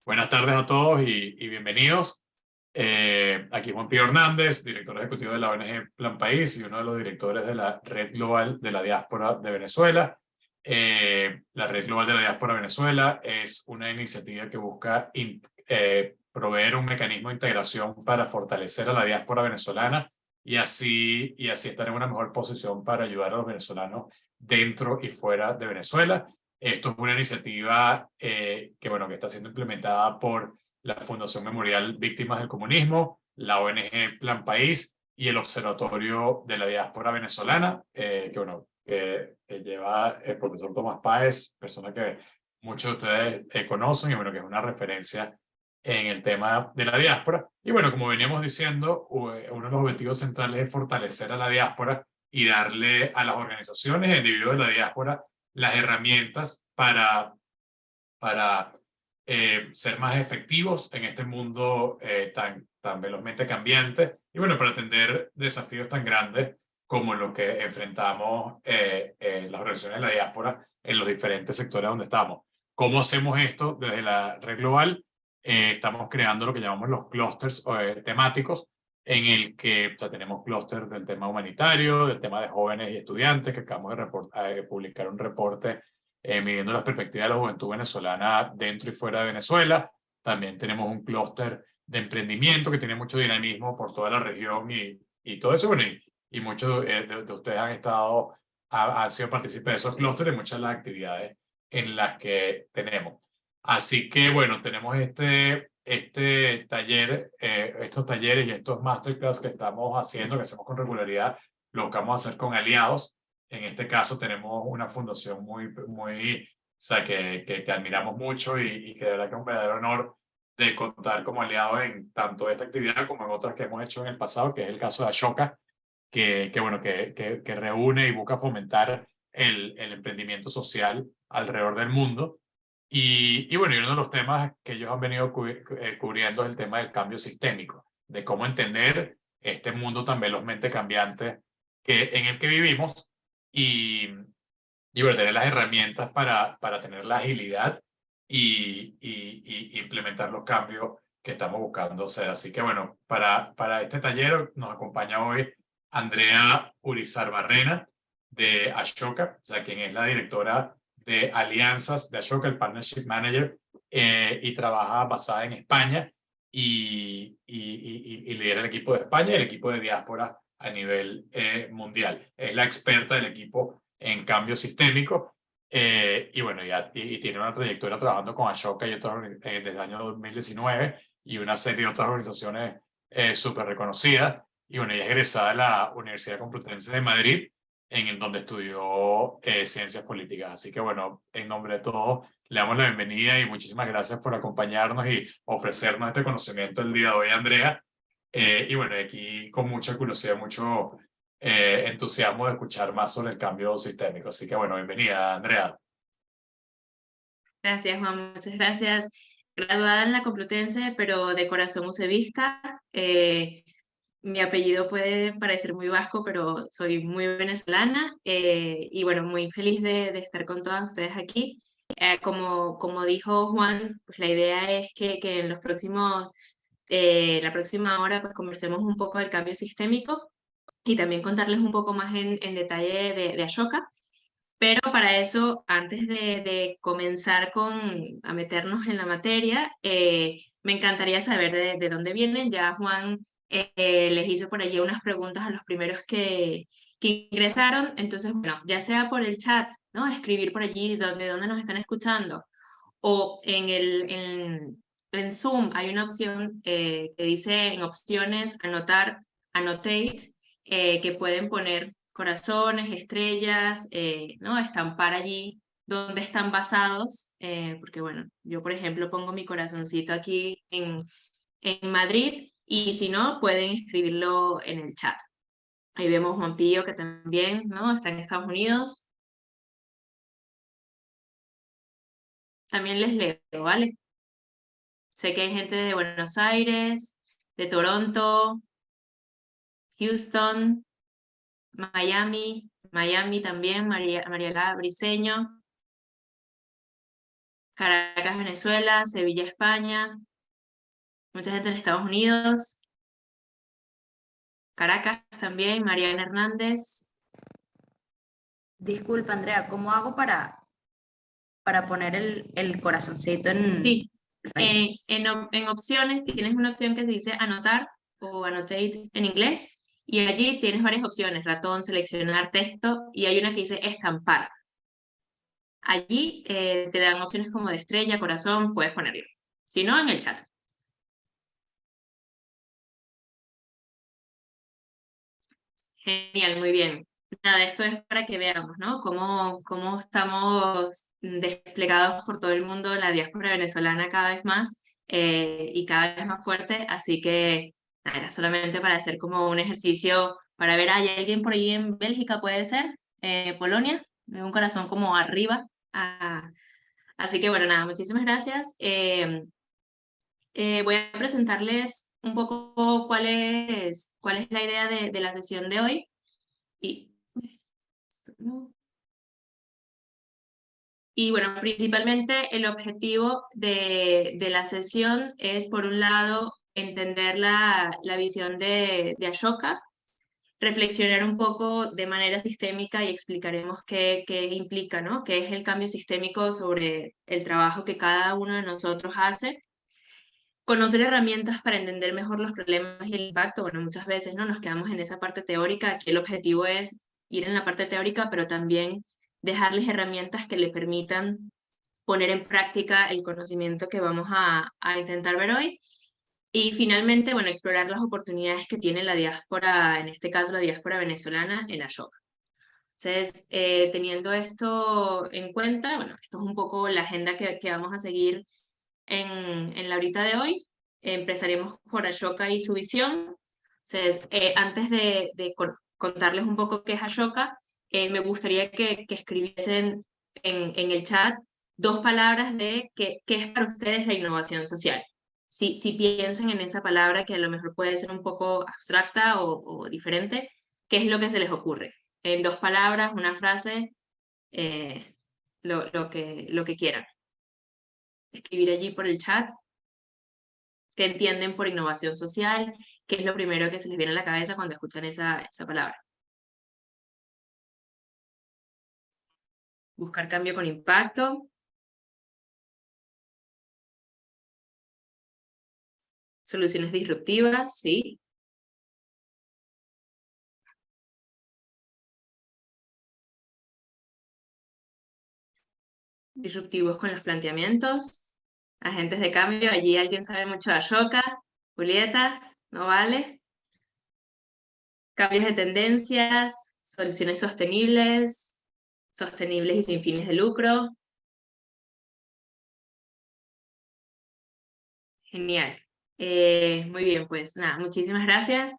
Buenas tardes a todos y bienvenidos. Aquí Juan Pío Hernández, director ejecutivo de la ONG Plan País y uno de los directores de la Red Global de la Diáspora de Venezuela. La Red Global de la Diáspora de Venezuela es una iniciativa que busca proveer un mecanismo de integración para fortalecer a la diáspora venezolana y así estar en una mejor posición para ayudar a los venezolanos dentro y fuera de Venezuela. Esto es una iniciativa que está siendo implementada por la Fundación Memorial Víctimas del Comunismo, la ONG Plan País y el Observatorio de la Diáspora Venezolana, que lleva el profesor Tomás Páez, persona que muchos de ustedes conocen y que es una referencia en el tema de la diáspora. Y bueno, como veníamos diciendo, uno de los objetivos centrales es fortalecer a la diáspora y darle a las organizaciones e individuos de la diáspora las herramientas para ser más efectivos en este mundo tan velozmente cambiante y bueno, para atender desafíos tan grandes como lo que enfrentamos las organizaciones de la diáspora en los diferentes sectores donde estamos. ¿Cómo hacemos esto desde la red global? Estamos creando lo que llamamos los clústeres temáticos, en el que tenemos clúster del tema humanitario, del tema de jóvenes y estudiantes, que acabamos de publicar un reporte midiendo las perspectivas de la juventud venezolana dentro y fuera de Venezuela. También tenemos un clúster de emprendimiento que tiene mucho dinamismo por toda la región y todo eso. Bueno, y muchos de ustedes han sido partícipes de esos clústeres y muchas de las actividades en las que tenemos. Así que bueno, tenemos este taller, estos talleres y estos masterclass que estamos haciendo, que hacemos con regularidad, lo que vamos a hacer con aliados. En este caso tenemos una fundación o sea, que admiramos mucho y que de verdad que es un verdadero honor de contar como aliado en tanto esta actividad como en otras que hemos hecho en el pasado, que es el caso de Ashoka, que reúne y busca fomentar el emprendimiento social alrededor del mundo. Y bueno, y uno de los temas que ellos han venido cubriendo es el tema del cambio sistémico, de cómo entender este mundo tan velozmente cambiante en el que vivimos y bueno, tener las herramientas para tener la agilidad y implementar los cambios que estamos buscando hacer. Así que bueno, para este taller nos acompaña hoy Andrea Urizar Barrena de Ashoka, o sea, quien es la directora de alianzas de Ashoka, el Partnership Manager, y trabaja basada en España y lidera el equipo de España y el equipo de diáspora a nivel mundial. Es la experta del equipo en cambio sistémico y bueno, y tiene una trayectoria trabajando con Ashoka y otras, desde el año 2019 y una serie de otras organizaciones súper reconocidas. Y bueno, ella es egresada de la Universidad Complutense de Madrid, en el donde estudió ciencias políticas. Así que bueno, en nombre de todos, le damos la bienvenida y muchísimas gracias por acompañarnos y ofrecernos este conocimiento el día de hoy, Andrea. Y bueno, aquí con mucha curiosidad, mucho entusiasmo de escuchar más sobre el cambio sistémico. Así que bueno, bienvenida, Andrea. Gracias, Juan, muchas gracias. Graduada en la Complutense, pero de corazón usevista. Mi apellido puede parecer muy vasco, pero soy muy venezolana y bueno, muy feliz de estar con todas ustedes aquí. Como dijo Juan, pues la idea es que en la próxima hora pues conversemos un poco del cambio sistémico y también contarles un poco más en detalle de Ashoka. Pero para eso, antes de comenzar a meternos en la materia, me encantaría saber de dónde vienen. Ya Juan les hizo por allí unas preguntas a los primeros que ingresaron. Entonces, bueno, ya sea por el chat, ¿no? Escribir por allí de dónde nos están escuchando. O en Zoom hay una opción que dice en opciones anotar, annotate, que pueden poner corazones, estrellas, ¿no? Estampar allí donde están basados, porque bueno, yo por ejemplo pongo mi corazoncito aquí en Madrid y si no, pueden escribirlo en el chat. Ahí vemos Juan Pío que también, ¿no? Está en Estados Unidos. También les leo, ¿vale? Sé que hay gente de Buenos Aires, de Toronto, Houston, Miami también, Mariela Briceño. Caracas, Venezuela, Sevilla, España, mucha gente en Estados Unidos, Caracas también, Mariana Hernández. Disculpa, Andrea, ¿cómo hago para poner el corazoncito en Sí, el país? en opciones tienes una opción que se dice anotar o annotate en inglés, y allí tienes varias opciones: ratón, seleccionar texto, y hay una que dice estampar. Allí te dan opciones como de estrella, corazón, puedes ponerlo. Si no, en el chat. Genial, muy bien. Nada, esto es para que veamos, ¿no? Cómo estamos desplegados por todo el mundo, la diáspora venezolana cada vez más y cada vez más fuerte. Así que nada, era solamente para hacer como un ejercicio para ver, ¿hay alguien por ahí en Bélgica? Puede ser, Polonia, veo un corazón como arriba. Así que bueno, nada, muchísimas gracias. Voy a presentarles un poco cuál es la idea de la sesión de hoy. Y, y bueno, principalmente el objetivo de la sesión es, por un lado, entender la visión de Ashoka, reflexionar un poco de manera sistémica y explicaremos qué implica, ¿no? Qué es el cambio sistémico sobre el trabajo que cada uno de nosotros hace. Conocer herramientas para entender mejor los problemas y el impacto. Bueno, muchas veces no nos quedamos en esa parte teórica. Aquí el objetivo es ir en la parte teórica, pero también dejarles herramientas que le permitan poner en práctica el conocimiento que vamos a intentar ver hoy. Y finalmente, bueno, explorar las oportunidades que tiene la diáspora, en este caso la diáspora venezolana, en Ashoka. Entonces, teniendo esto en cuenta, bueno, esto es un poco la agenda que vamos a seguir en la horita de hoy. Empezaremos por Ashoka y su visión. Entonces, antes de contarles un poco qué es Ashoka, me gustaría que escribiesen en el chat dos palabras de qué es para ustedes la innovación social. Si piensan en esa palabra, que a lo mejor puede ser un poco abstracta o diferente, ¿qué es lo que se les ocurre? En dos palabras, una frase, lo que quieran. Escribir allí por el chat qué entienden por innovación social, qué es lo primero que se les viene a la cabeza cuando escuchan esa palabra. Buscar cambio con impacto. Soluciones disruptivas, sí. Disruptivos con los planteamientos. Agentes de cambio, allí alguien sabe mucho de Ashoka. Julieta, ¿no vale? Cambios de tendencias, soluciones sostenibles, sostenibles y sin fines de lucro. Genial. Muy bien, pues nada, muchísimas gracias.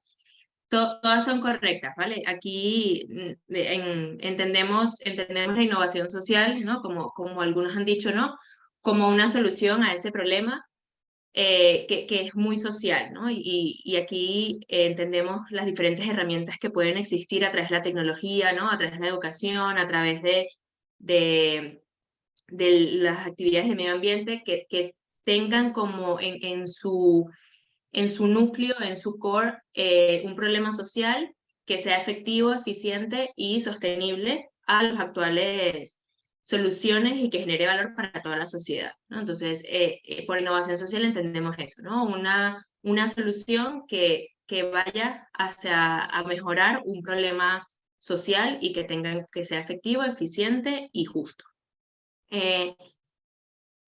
Todas son correctas, ¿vale? Aquí entendemos la innovación social, ¿no? Como algunos han dicho, ¿no? Como una solución a ese problema que es muy social, ¿no? Y aquí entendemos las diferentes herramientas que pueden existir a través de la tecnología, ¿no? A través de la educación, a través de, de las actividades de medio ambiente que tengan como en su núcleo, en su core, un problema social que sea efectivo, eficiente y sostenible a las actuales soluciones y que genere valor para toda la sociedad, ¿no? Entonces, por innovación social entendemos eso, ¿no? Una solución que vaya hacia a mejorar un problema social y que sea efectivo, eficiente y justo.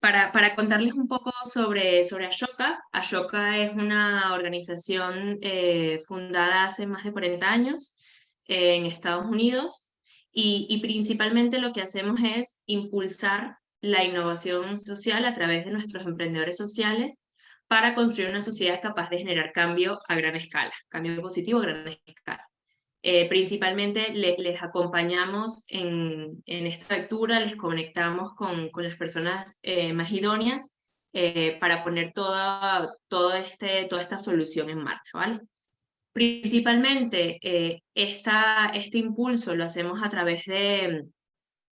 Para contarles un poco sobre Ashoka, Ashoka es una organización fundada hace más de 40 años en Estados Unidos y principalmente lo que hacemos es impulsar la innovación social a través de nuestros emprendedores sociales para construir una sociedad capaz de generar cambio a gran escala, cambio positivo a gran escala. Principalmente les acompañamos en esta lectura, les conectamos con las personas más idóneas para poner toda esta solución en marcha, ¿vale? Principalmente este impulso lo hacemos a través de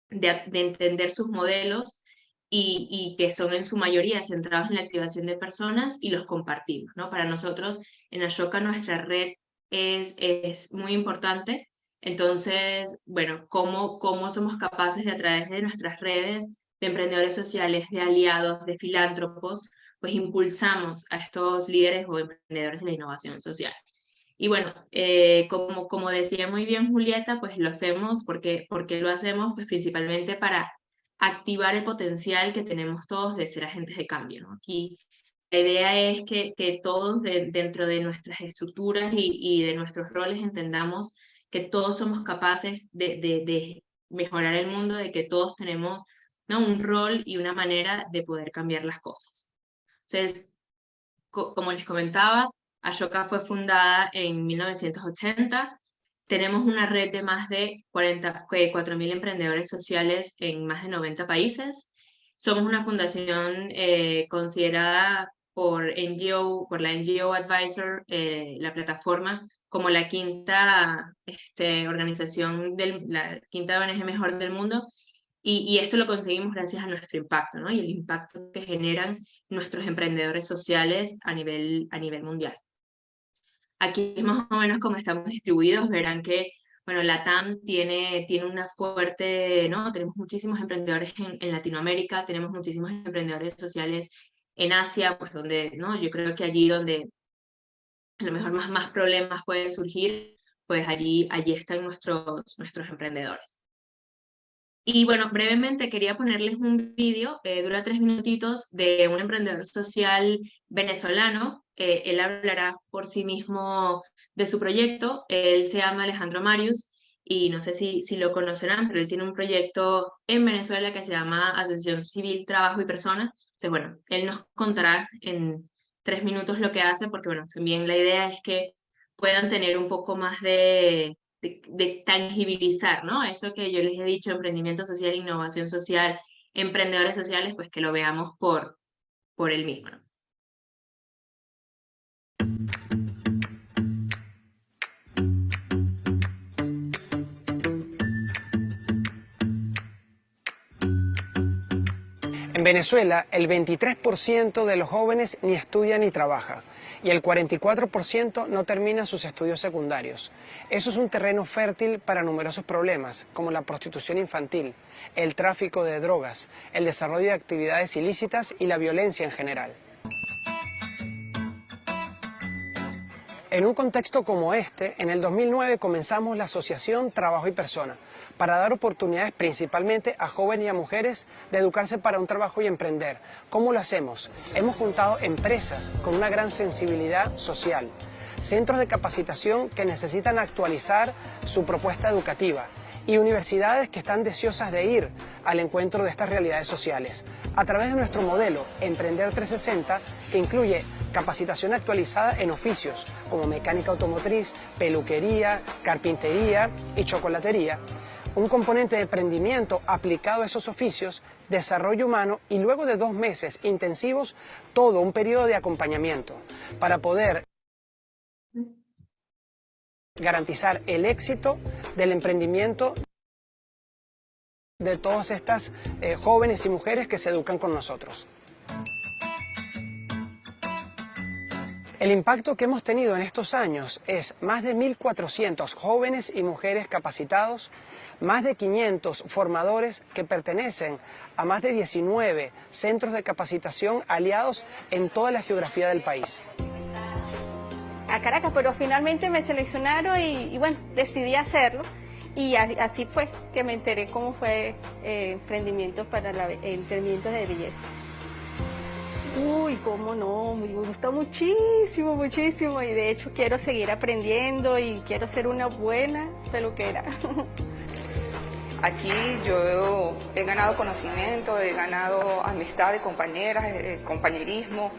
entender sus modelos y que son en su mayoría centrados en la activación de personas y los compartimos, ¿no? Para nosotros en Ashoka nuestra red es muy importante. Entonces, bueno, ¿cómo somos capaces de a través de nuestras redes de emprendedores sociales, de aliados, de filántropos, pues impulsamos a estos líderes o emprendedores de la innovación social? Y bueno, como decía muy bien Julieta, pues lo hacemos porque lo hacemos pues principalmente para activar el potencial que tenemos todos de ser agentes de cambio, ¿no? Aquí la idea es que todos dentro de nuestras estructuras y de nuestros roles entendamos que todos somos capaces de mejorar el mundo, de que todos tenemos, ¿no?, un rol y una manera de poder cambiar las cosas. Entonces, como les comentaba, Ashoka fue fundada en 1980. Tenemos una red de más de 4.000 emprendedores sociales en más de 90 países. Somos una fundación considerada por la NGO Advisor, la plataforma, como la quinta organización, la quinta ONG mejor del mundo. Y esto lo conseguimos gracias a nuestro impacto, ¿no? Y el impacto que generan nuestros emprendedores sociales a nivel mundial. Aquí es más o menos como estamos distribuidos. Verán que, bueno, LATAM tiene una fuerte, ¿no? Tenemos muchísimos emprendedores en Latinoamérica, tenemos muchísimos emprendedores sociales en Asia, pues donde, ¿no? Yo creo que allí donde a lo mejor más problemas pueden surgir, pues allí están nuestros emprendedores. Y bueno, brevemente quería ponerles un vídeo, dura 3 minutitos, de un emprendedor social venezolano. Él hablará por sí mismo de su proyecto. Él se llama Alejandro Marius y no sé si lo conocerán, pero él tiene un proyecto en Venezuela que se llama Asociación Civil, Trabajo y Persona. Entonces, bueno, él nos contará en 3 minutos lo que hace, porque bueno, también la idea es que puedan tener un poco más de tangibilizar, ¿no? Eso que yo les he dicho, emprendimiento social, innovación social, emprendedores sociales, pues que lo veamos por él mismo, ¿no? En Venezuela, el 23% de los jóvenes ni estudia ni trabaja y el 44% no termina sus estudios secundarios. Eso es un terreno fértil para numerosos problemas, como la prostitución infantil, el tráfico de drogas, el desarrollo de actividades ilícitas y la violencia en general. En un contexto como este, en el 2009 comenzamos la Asociación Trabajo y Persona para dar oportunidades principalmente a jóvenes y a mujeres de educarse para un trabajo y emprender. ¿Cómo lo hacemos? Hemos juntado empresas con una gran sensibilidad social, centros de capacitación que necesitan actualizar su propuesta educativa y universidades que están deseosas de ir al encuentro de estas realidades sociales. A través de nuestro modelo Emprender 360, que incluye capacitación actualizada en oficios como mecánica automotriz, peluquería, carpintería y chocolatería, un componente de emprendimiento aplicado a esos oficios, desarrollo humano y luego de 2 meses intensivos, todo un periodo de acompañamiento para poder garantizar el éxito del emprendimiento de todas estas jóvenes y mujeres que se educan con nosotros. El impacto que hemos tenido en estos años es más de 1.400 jóvenes y mujeres capacitados, más de 500 formadores que pertenecen a más de 19 centros de capacitación aliados en toda la geografía del país. A Caracas, pero finalmente me seleccionaron y bueno, decidí hacerlo y así fue que me enteré cómo fue emprendimientos emprendimientos de belleza. Uy, cómo no, me gusta muchísimo, muchísimo y de hecho quiero seguir aprendiendo y quiero ser una buena peluquera. Aquí yo he ganado conocimiento, he ganado amistad de compañeras, compañerismo,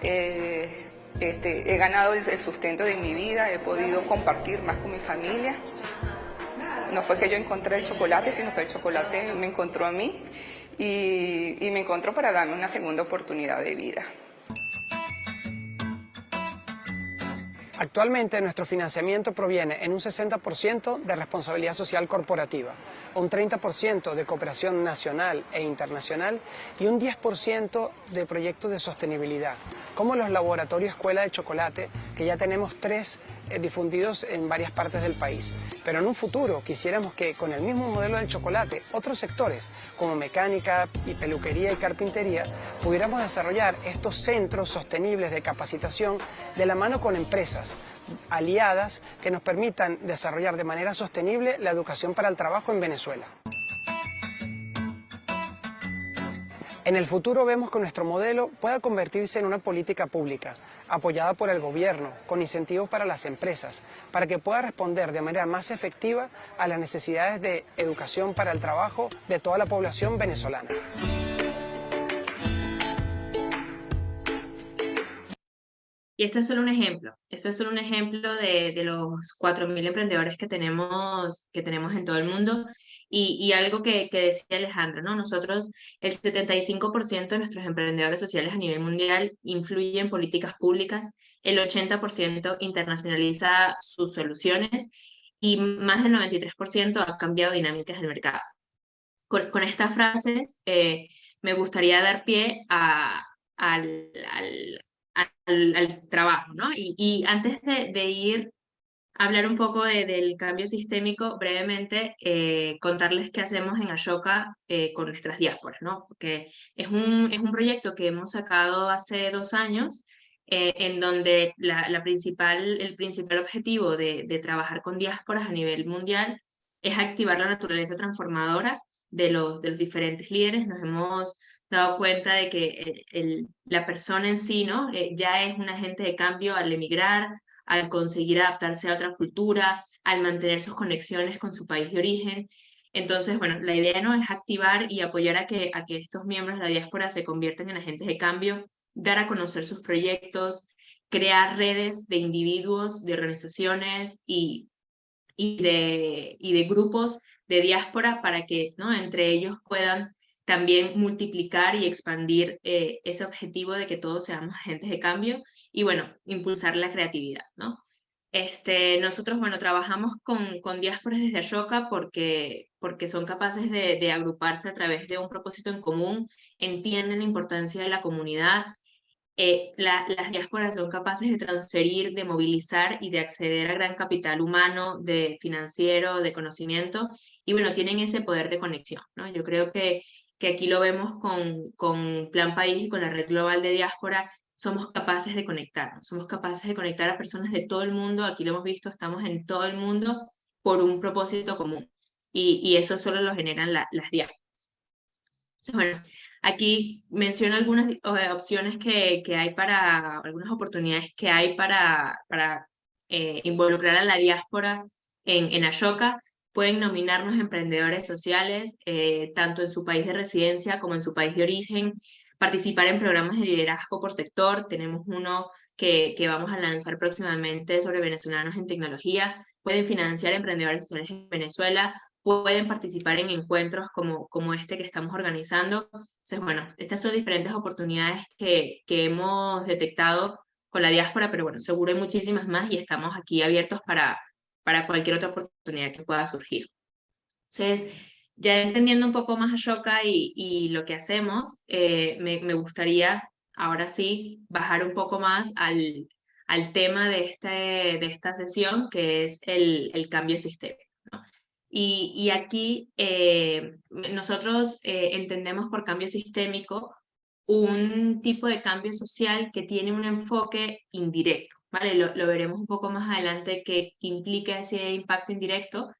he ganado el sustento de mi vida, he podido compartir más con mi familia. No fue que yo encontré el chocolate, sino que el chocolate me encontró a mí y me encontró para darme una segunda oportunidad de vida. Actualmente nuestro financiamiento proviene en un 60% de responsabilidad social corporativa, un 30% de cooperación nacional e internacional y un 10% de proyectos de sostenibilidad, como los laboratorios Escuela de Chocolate, que ya tenemos 3 difundidos en varias partes del país. Pero en un futuro quisiéramos que con el mismo modelo del chocolate, otros sectores como mecánica y peluquería y carpintería pudiéramos desarrollar estos centros sostenibles de capacitación de la mano con empresas aliadas que nos permitan desarrollar de manera sostenible la educación para el trabajo en Venezuela. En el futuro vemos que nuestro modelo pueda convertirse en una política pública, apoyada por el gobierno, con incentivos para las empresas, para que pueda responder de manera más efectiva a las necesidades de educación para el trabajo de toda la población venezolana. Y esto es solo un ejemplo. Esto es solo un ejemplo de los 4.000 emprendedores que tenemos en todo el mundo. Y algo que decía Alejandro, ¿no? Nosotros, el 75% de nuestros emprendedores sociales a nivel mundial influyen en políticas públicas, el 80% internacionaliza sus soluciones y más del 93% ha cambiado dinámicas del mercado. Con estas frases me gustaría dar pie al trabajo, ¿no? Y antes de ir a hablar un poco del cambio sistémico, brevemente contarles qué hacemos en Ashoka con nuestras diásporas, ¿no? Porque es un proyecto que hemos sacado hace 2 años, en donde el principal objetivo de trabajar con diásporas a nivel mundial es activar la naturaleza transformadora de los diferentes líderes. Nos hemos dado cuenta de que la persona en sí, ¿no? Ya es un agente de cambio al emigrar, al conseguir adaptarse a otra cultura, al mantener sus conexiones con su país de origen. Entonces, bueno, la idea no es activar y apoyar a que estos miembros de la diáspora se conviertan en agentes de cambio, dar a conocer sus proyectos, crear redes de individuos, de organizaciones y de grupos de diáspora para que, ¿no?, entre ellos puedan también multiplicar y expandir ese objetivo de que todos seamos agentes de cambio y, bueno, impulsar la creatividad, ¿no? Nosotros, bueno, trabajamos con diásporas desde Ashoka porque son capaces de agruparse a través de un propósito en común, entienden la importancia de la comunidad. Las diásporas son capaces de transferir, de movilizar y de acceder a gran capital humano, de financiero, de conocimiento, y bueno, tienen ese poder de conexión, ¿no? Yo creo que aquí lo vemos con Plan País y con la Red Global de Diáspora. Somos capaces de conectarnos, somos capaces de conectar a personas de todo el mundo. Aquí lo hemos visto, estamos en todo el mundo por un propósito común, y eso solo lo generan las diásporas. Entonces, bueno, aquí menciono algunas opciones que hay algunas oportunidades que hay para involucrar a la diáspora en Ashoka. Pueden nominarnos emprendedores sociales, tanto en su país de residencia como en su país de origen, participar en programas de liderazgo por sector. Tenemos uno que vamos a lanzar próximamente sobre venezolanos en tecnología. Pueden financiar emprendedores sociales en Venezuela, pueden participar en encuentros como este que estamos organizando. Entonces, bueno, estas son diferentes oportunidades que hemos detectado con la diáspora, pero bueno, seguro hay muchísimas más y estamos aquí abiertos para cualquier otra oportunidad que pueda surgir. Entonces, ya entendiendo un poco más Ashoka y lo que hacemos, me gustaría ahora sí bajar un poco más al tema de esta sesión, que es el cambio sistémico, ¿no? Y aquí nosotros entendemos por cambio sistémico un tipo de cambio social que tiene un enfoque indirecto, ¿vale? Lo veremos un poco más adelante que implica ese impacto indirecto,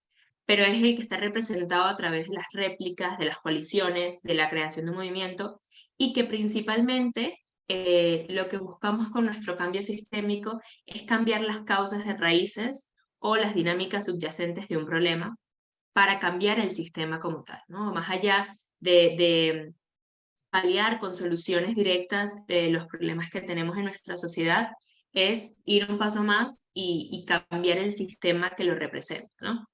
pero es el que está representado a través de las réplicas, de las coaliciones, de la creación de un movimiento, y que principalmente lo que buscamos con nuestro cambio sistémico es cambiar las causas de raíces o las dinámicas subyacentes de un problema para cambiar el sistema como tal, ¿no? Más allá de paliar con soluciones directas de los problemas que tenemos en nuestra sociedad, es ir un paso más y cambiar el sistema que lo representa, ¿no?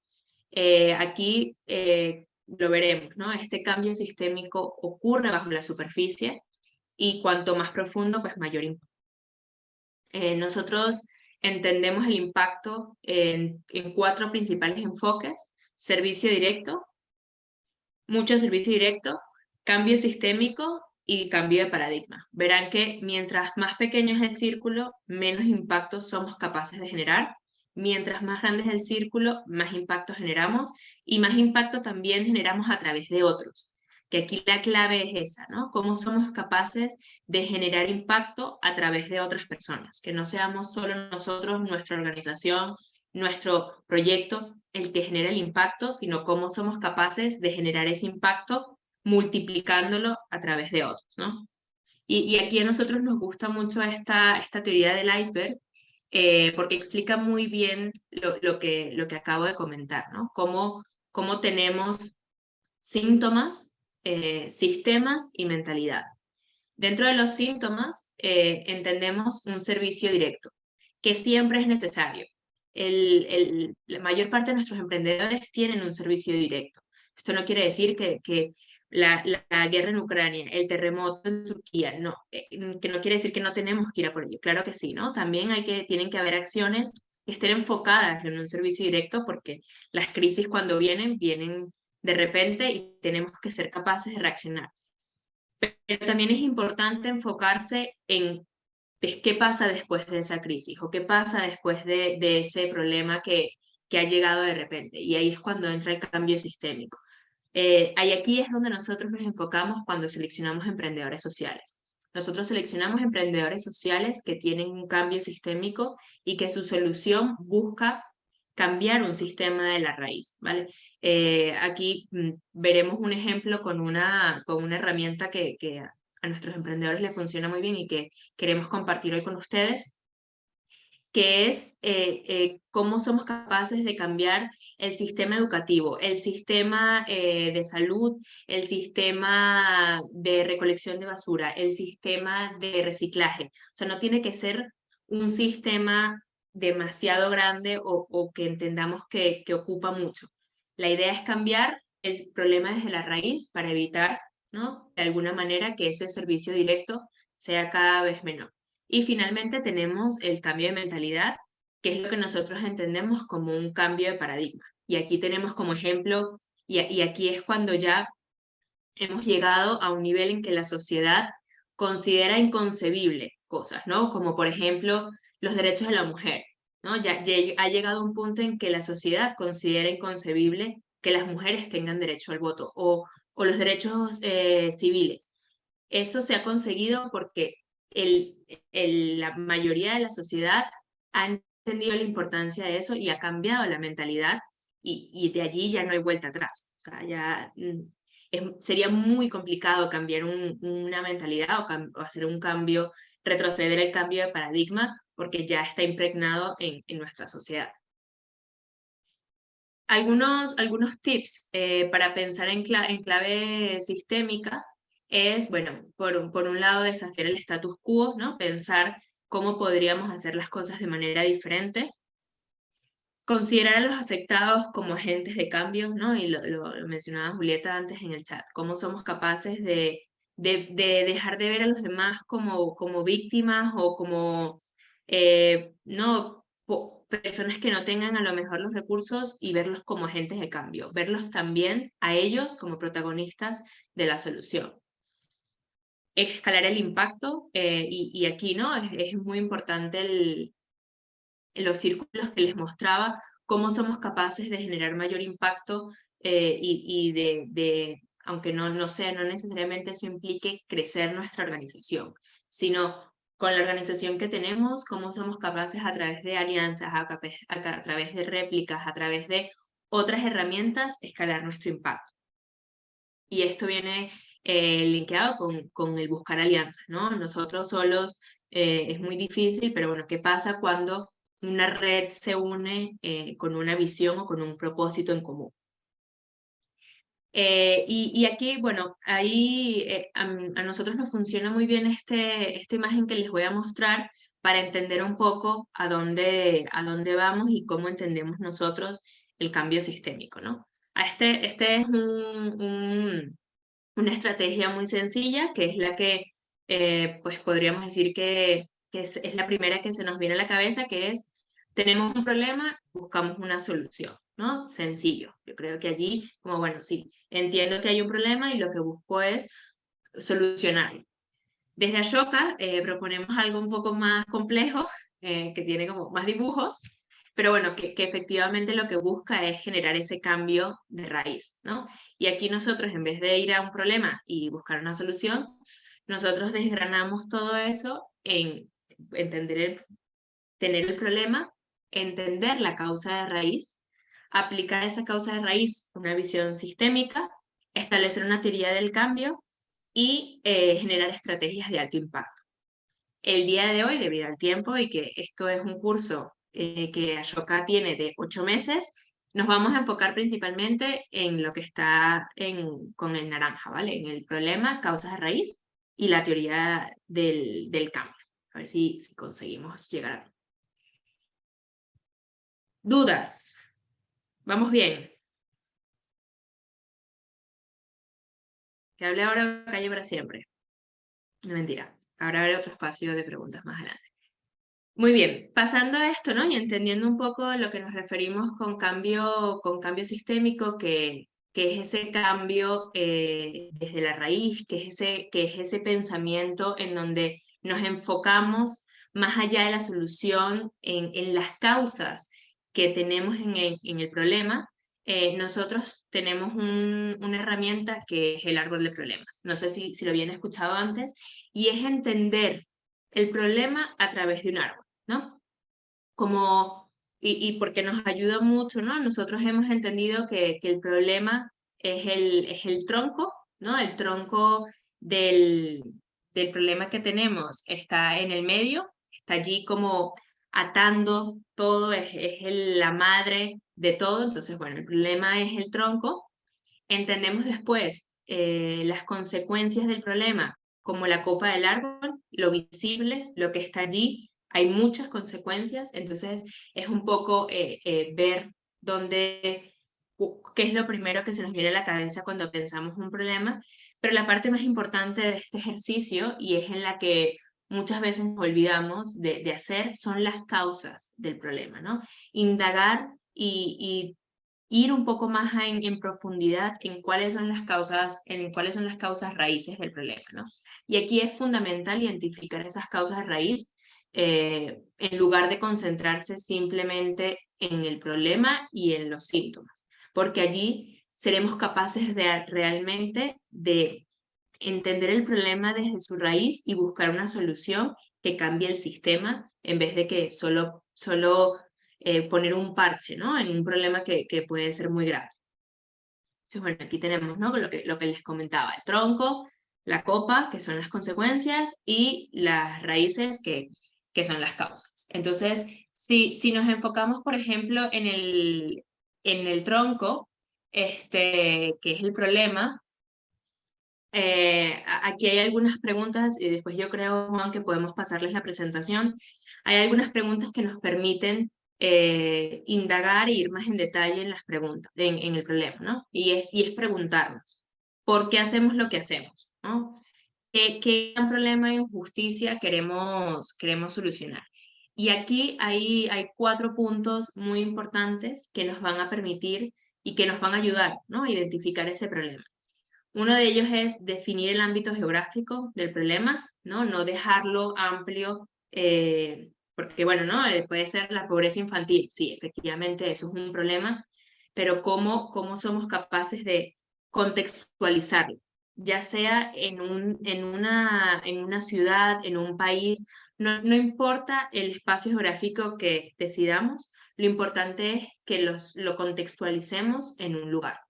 Aquí lo veremos, ¿no? Este cambio sistémico ocurre bajo la superficie y cuanto más profundo, pues mayor impacto. Nosotros entendemos el impacto en 4 principales enfoques: servicio directo, mucho servicio directo, cambio sistémico y cambio de paradigma. Verán que mientras más pequeño es el círculo, menos impacto somos capaces de generar. Mientras más grande es el círculo, más impacto generamos, y más impacto también generamos a través de otros. Que aquí la clave es esa, ¿no? Cómo somos capaces de generar impacto a través de otras personas. Que no seamos solo nosotros, nuestra organización, nuestro proyecto, el que genera el impacto, sino cómo somos capaces de generar ese impacto multiplicándolo a través de otros, ¿no? Y aquí a nosotros nos gusta mucho esta teoría del iceberg, porque explica muy bien lo que acabo de comentar, ¿no? Cómo tenemos síntomas, sistemas y mentalidad. Dentro de los síntomas entendemos un servicio directo, que siempre es necesario. La mayor parte de nuestros emprendedores tienen un servicio directo. Esto no quiere decir que la guerra en Ucrania, el terremoto en Turquía, no, que no quiere decir que no tenemos que ir a por ello. Claro que sí, ¿no? También tienen que haber acciones que estén enfocadas en un servicio directo, porque las crisis cuando vienen de repente y tenemos que ser capaces de reaccionar. Pero también es importante enfocarse en qué pasa después de esa crisis o qué pasa después de ese problema que ha llegado de repente. Y ahí es cuando entra el cambio sistémico. Ahí aquí es donde nosotros nos enfocamos cuando seleccionamos emprendedores sociales. Nosotros seleccionamos emprendedores sociales que tienen un cambio sistémico y que su solución busca cambiar un sistema de la raíz, ¿vale? Aquí veremos un ejemplo con una herramienta que a nuestros emprendedores les funciona muy bien y que queremos compartir hoy con ustedes, que es cómo somos capaces de cambiar el sistema educativo, el sistema de salud, el sistema de recolección de basura, el sistema de reciclaje. O sea, no tiene que ser un sistema demasiado grande o que entendamos que ocupa mucho. La idea es cambiar el problema desde la raíz para evitar, ¿no?, de alguna manera que ese servicio directo sea cada vez menor. Y finalmente tenemos el cambio de mentalidad, que es lo que nosotros entendemos como un cambio de paradigma. Y aquí tenemos como ejemplo, y aquí es cuando ya hemos llegado a un nivel en que la sociedad considera inconcebible cosas, ¿no? Como por ejemplo los derechos de la mujer, ¿no? Ya ha llegado un punto en que la sociedad considera inconcebible que las mujeres tengan derecho al voto o los derechos civiles. Eso se ha conseguido porque la mayoría de la sociedad ha entendido la importancia de eso y ha cambiado la mentalidad, y de allí ya no hay vuelta atrás. O sea, ya sería muy complicado cambiar una mentalidad o hacer un cambio, retroceder el cambio de paradigma, porque ya está impregnado en nuestra sociedad. Algunos tips para pensar en clave sistémica es, bueno, por un lado desafiar el status quo, ¿no? Pensar cómo podríamos hacer las cosas de manera diferente. Considerar a los afectados como agentes de cambio, ¿no? Y lo mencionaba Julieta antes en el chat, cómo somos capaces de dejar de ver a los demás como víctimas o como, no, personas que no tengan a lo mejor los recursos, y verlos como agentes de cambio, verlos también a ellos como protagonistas de la solución. Escalar el impacto, y aquí, ¿no? Es muy importante los círculos que les mostraba, cómo somos capaces de generar mayor impacto, y aunque no necesariamente eso implique crecer nuestra organización, sino con la organización que tenemos, cómo somos capaces a través de alianzas, a través de réplicas, a través de otras herramientas, escalar nuestro impacto. Y esto viene linkeado con el buscar alianzas, ¿no? Nosotros solos es muy difícil, pero bueno, ¿qué pasa cuando una red se une con una visión o con un propósito en común? Y aquí, bueno, ahí a nosotros nos funciona muy bien esta imagen que les voy a mostrar para entender un poco a dónde vamos y cómo entendemos nosotros el cambio sistémico, ¿no? Este es una estrategia muy sencilla, que es la que pues podríamos decir que es la primera que se nos viene a la cabeza, que es tenemos un problema, buscamos una solución, ¿no? Sencillo. Yo creo que allí, como bueno, sí, entiendo que hay un problema y lo que busco es solucionarlo. Desde Ashoka proponemos algo un poco más complejo, que tiene como más dibujos, pero bueno, que efectivamente lo que busca es generar ese cambio de raíz, ¿no? Y aquí nosotros, en vez de ir a un problema y buscar una solución, nosotros desgranamos todo eso en tener el problema, entender la causa de raíz, aplicar esa causa de raíz una visión sistémica, establecer una teoría del cambio y generar estrategias de alto impacto. El día de hoy, debido al tiempo y que esto es un curso que Ashoka tiene de 8 meses, nos vamos a enfocar principalmente en lo que está con el naranja, ¿vale? En el problema, causas de raíz y la teoría del cambio. A ver si conseguimos llegar a... ¿Dudas? ¿Vamos bien? Que hable ahora o calle para siempre. No, mentira. Ahora habrá otro espacio de preguntas más adelante. Muy bien, pasando a esto, ¿no? Y entendiendo un poco a lo que nos referimos con cambio sistémico, que es ese cambio desde la raíz, que es ese pensamiento en donde nos enfocamos más allá de la solución en las causas que tenemos en el problema. Nosotros tenemos una herramienta que es el árbol de problemas. No sé si lo habían escuchado antes, y es entender el problema a través de un árbol, ¿no? Y porque nos ayuda mucho, ¿no? Nosotros hemos entendido que el problema es el tronco, ¿no? El tronco del problema que tenemos está en el medio, está allí como atando todo, es la madre de todo. Entonces, bueno, el problema es el tronco. Entendemos después las consecuencias del problema como la copa del árbol, lo visible, lo que está allí. Hay muchas consecuencias, entonces es un poco ver qué es lo primero que se nos viene a la cabeza cuando pensamos un problema, pero la parte más importante de este ejercicio, y es en la que muchas veces nos olvidamos de hacer, son las causas del problema, ¿no? Indagar y ir un poco más en profundidad en cuáles son las causas raíces del problema, ¿no? Y aquí es fundamental identificar esas causas de raíz en lugar de concentrarse simplemente en el problema y en los síntomas, porque allí seremos capaces realmente de entender el problema desde su raíz y buscar una solución que cambie el sistema en vez de que solo poner un parche, ¿no? En un problema que puede ser muy grave. Entonces, bueno, aquí tenemos, ¿no? Lo que les comentaba, el tronco, la copa, que son las consecuencias, y las raíces, que son las causas. Entonces, si nos enfocamos, por ejemplo, en el tronco, que es el problema, aquí hay algunas preguntas, y después yo creo, Juan, que podemos pasarles la presentación. Hay algunas preguntas que nos permiten indagar e ir más en detalle en las preguntas, en el problema, ¿no? Y es preguntarnos, ¿por qué hacemos lo que hacemos? ¿No? ¿Qué gran problema de injusticia queremos solucionar? Y aquí hay 4 puntos muy importantes que nos van a permitir y que nos van a ayudar, ¿no? A identificar ese problema. Uno de ellos es definir el ámbito geográfico del problema, ¿no? No dejarlo amplio, porque bueno, ¿no? Puede ser la pobreza infantil, sí, efectivamente eso es un problema, pero ¿cómo somos capaces de contextualizarlo? Ya sea en una ciudad, en un país, no importa el espacio geográfico que decidamos, lo importante es que lo contextualicemos en un lugar.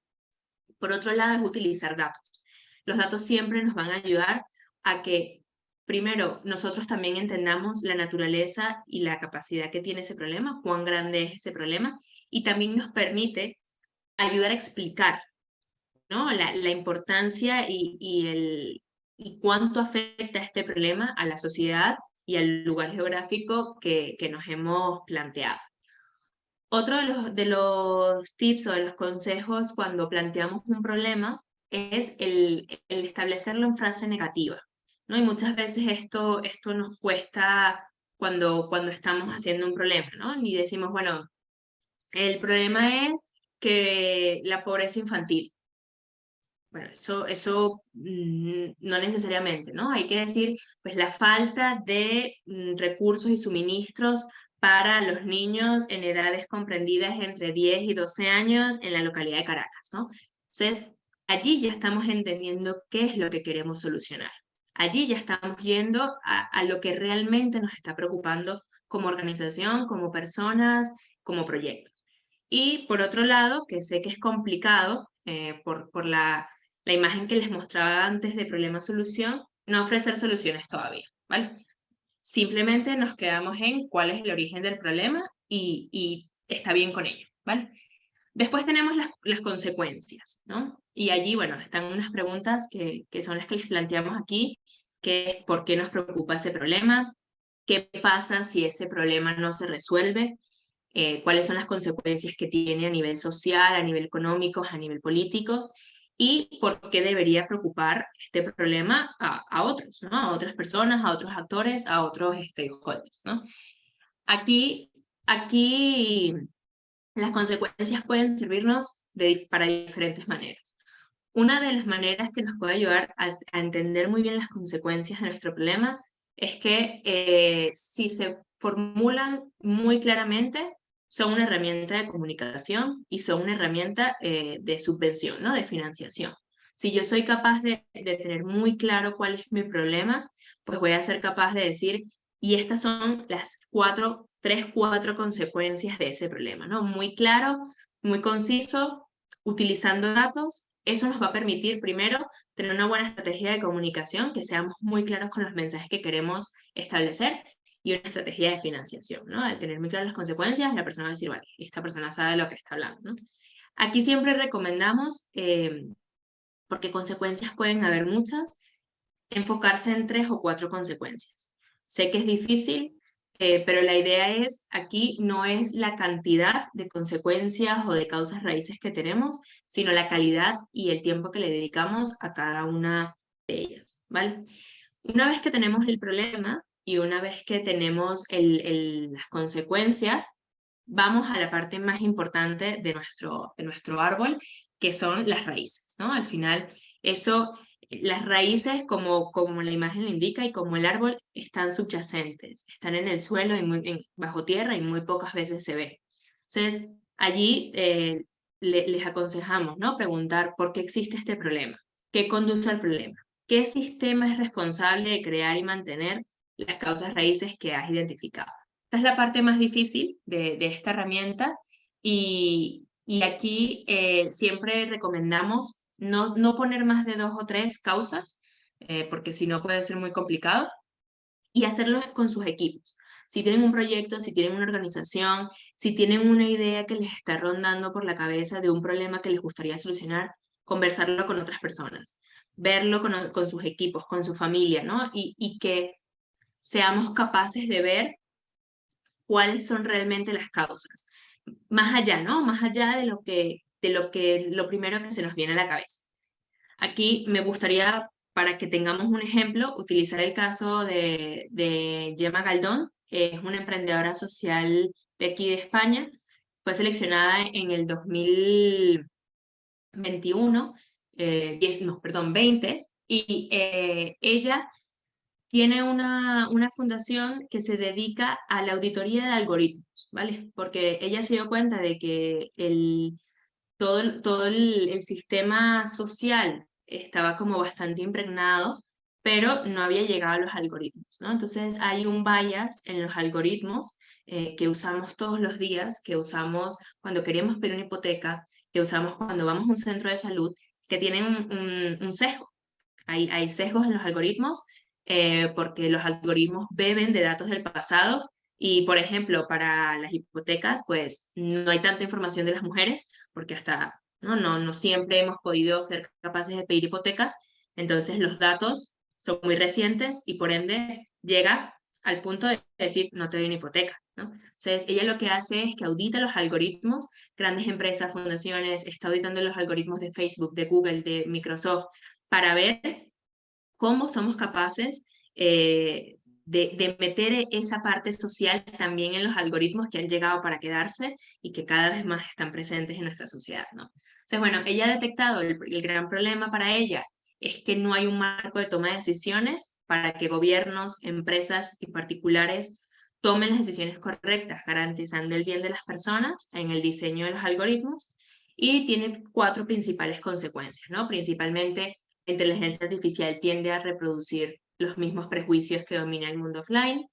Por otro lado, es utilizar datos. Los datos siempre nos van a ayudar a que, primero, nosotros también entendamos la naturaleza y la capacidad que tiene ese problema, cuán grande es ese problema, y también nos permite ayudar a explicar, ¿no? la importancia y cuánto afecta este problema a la sociedad y al lugar geográfico que nos hemos planteado. Otro de los tips o de los consejos cuando planteamos un problema es el establecerlo en frase negativa, ¿no? Y muchas veces esto nos cuesta cuando estamos haciendo un problema, ¿no? Y decimos, bueno, el problema es que la pobreza infantil. Bueno, eso no necesariamente, ¿no? Hay que decir, pues la falta de recursos y suministros para los niños en edades comprendidas entre 10 y 12 años en la localidad de Caracas, ¿no? Entonces, allí ya estamos entendiendo qué es lo que queremos solucionar. Allí ya estamos yendo a lo que realmente nos está preocupando como organización, como personas, como proyectos. Y por otro lado, que sé que es complicado por la imagen que les mostraba antes de problema-solución, no ofrecer soluciones todavía, ¿vale? Simplemente nos quedamos en cuál es el origen del problema y está bien con ello, ¿vale? Después tenemos las consecuencias, ¿no? Y allí, bueno, están unas preguntas que son las que les planteamos aquí, que es por qué nos preocupa ese problema, qué pasa si ese problema no se resuelve, cuáles son las consecuencias que tiene a nivel social, a nivel económico, a nivel político, y por qué debería preocupar este problema a otros, ¿no? A otras personas, a otros actores, a otros stakeholders, ¿no? Aquí las consecuencias pueden servirnos para diferentes maneras. Una de las maneras que nos puede ayudar a entender muy bien las consecuencias de nuestro problema es que si se formulan muy claramente, son una herramienta de comunicación y son una herramienta de subvención, ¿no? De financiación. Si yo soy capaz de tener muy claro cuál es mi problema, pues voy a ser capaz de decir, y estas son las 4 consecuencias de ese problema, ¿no? Muy claro, muy conciso, utilizando datos. Eso nos va a permitir, primero, tener una buena estrategia de comunicación, que seamos muy claros con los mensajes que queremos establecer, y una estrategia de financiación, ¿no? Al tener muy claras las consecuencias, la persona va a decir, vale, esta persona sabe de lo que está hablando, ¿no? Aquí siempre recomendamos, porque consecuencias pueden haber muchas, enfocarse en 3 o 4 consecuencias. Sé que es difícil, pero la idea es, aquí no es la cantidad de consecuencias o de causas raíces que tenemos, sino la calidad y el tiempo que le dedicamos a cada una de ellas, ¿vale? Una vez que tenemos el problema y una vez que tenemos las consecuencias, vamos a la parte más importante de nuestro árbol, que son las raíces, ¿no? Al final, las raíces, como la imagen lo indica, y como el árbol, están subyacentes, están en el suelo y bajo tierra, y muy pocas veces se ven. Entonces, allí les aconsejamos, ¿no? Preguntar por qué existe este problema, qué conduce al problema, qué sistema es responsable de crear y mantener las causas raíces que has identificado. Esta es la parte más difícil de esta herramienta, y aquí siempre recomendamos no poner más de 2 o 3 causas, porque si no puede ser muy complicado, y hacerlo con sus equipos. Si tienen un proyecto, si tienen una organización, si tienen una idea que les está rondando por la cabeza de un problema que les gustaría solucionar, conversarlo con otras personas, verlo con sus equipos, con su familia, ¿no? Y que seamos capaces de ver cuáles son realmente las causas. Más allá, ¿no? Más allá de lo primero que se nos viene a la cabeza. Aquí me gustaría, para que tengamos un ejemplo, utilizar el caso de Gemma Galdón, que es una emprendedora social de aquí de España. Fue seleccionada en el 2021, 20, y ella tiene una fundación que se dedica a la auditoría de algoritmos, ¿vale? Porque ella se dio cuenta de que todo el sistema social estaba como bastante impregnado, pero no había llegado a los algoritmos, ¿no? Entonces hay un bias en los algoritmos que usamos todos los días, que usamos cuando queremos pedir una hipoteca, que usamos cuando vamos a un centro de salud, que tienen un sesgo. Hay sesgos en los algoritmos porque los algoritmos beben de datos del pasado. Y, por ejemplo, para las hipotecas, pues no hay tanta información de las mujeres, porque no siempre hemos podido ser capaces de pedir hipotecas. Entonces los datos son muy recientes y por ende llega al punto de decir no te doy una hipoteca, ¿no? Entonces ella lo que hace es que audita los algoritmos, grandes empresas, fundaciones, está auditando los algoritmos de Facebook, de Google, de Microsoft, para ver cómo somos capaces de de meter esa parte social también en los algoritmos que han llegado para quedarse y que cada vez más están presentes en nuestra sociedad, ¿no? Entonces, bueno, ella ha detectado el gran problema para ella es que no hay un marco de toma de decisiones para que gobiernos, empresas y particulares tomen las decisiones correctas, garantizando el bien de las personas en el diseño de los algoritmos, y tiene 4 principales consecuencias, ¿no? Principalmente, la inteligencia artificial tiende a reproducir los mismos prejuicios que domina el mundo offline,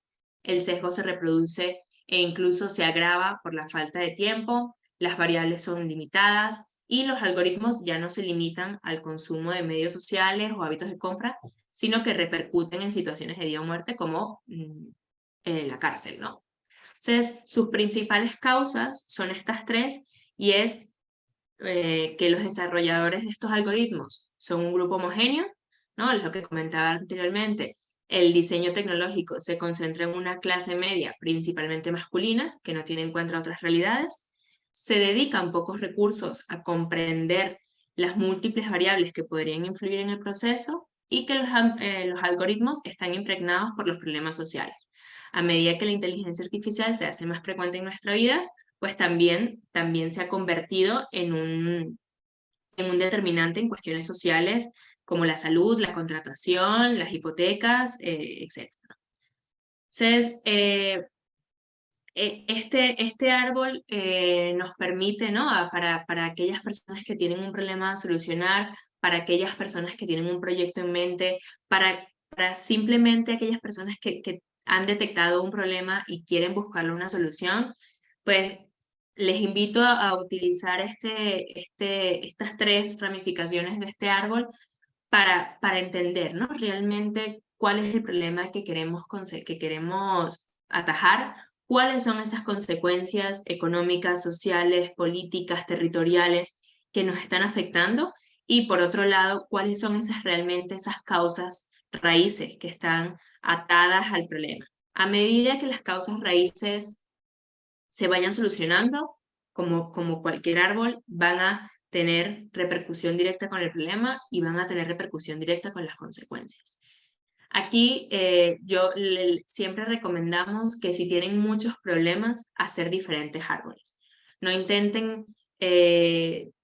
el sesgo se reproduce e incluso se agrava por la falta de tiempo, las variables son limitadas, y los algoritmos ya no se limitan al consumo de medios sociales o hábitos de compra, sino que repercuten en situaciones de vida o muerte como la cárcel, ¿no? Entonces, sus principales causas son estas 3, y es que los desarrolladores de estos algoritmos son un grupo homogéneo, ¿no? Es lo que comentaba anteriormente. El diseño tecnológico se concentra en una clase media, principalmente masculina, que no tiene en cuenta otras realidades. Se dedican pocos recursos a comprender las múltiples variables que podrían influir en el proceso, y que los algoritmos están impregnados por los problemas sociales. A medida que la inteligencia artificial se hace más frecuente en nuestra vida, pues también se ha convertido en un determinante en cuestiones sociales como la salud, la contratación, las hipotecas, etc. Entonces, este árbol nos permite, ¿no? Para aquellas personas que tienen un problema a solucionar, para aquellas personas que tienen un proyecto en mente, para simplemente aquellas personas que han detectado un problema y quieren buscarle una solución, pues les invito a utilizar estas 3 ramificaciones de este árbol para entender, ¿no? Realmente cuál es el problema que queremos atajar, cuáles son esas consecuencias económicas, sociales, políticas, territoriales que nos están afectando, y por otro lado, cuáles son realmente esas causas raíces que están atadas al problema. A medida que las causas raíces se vayan solucionando, como cualquier árbol, van a tener repercusión directa con el problema y van a tener repercusión directa con las consecuencias. Aquí siempre recomendamos que si tienen muchos problemas, hacer diferentes árboles. No intenten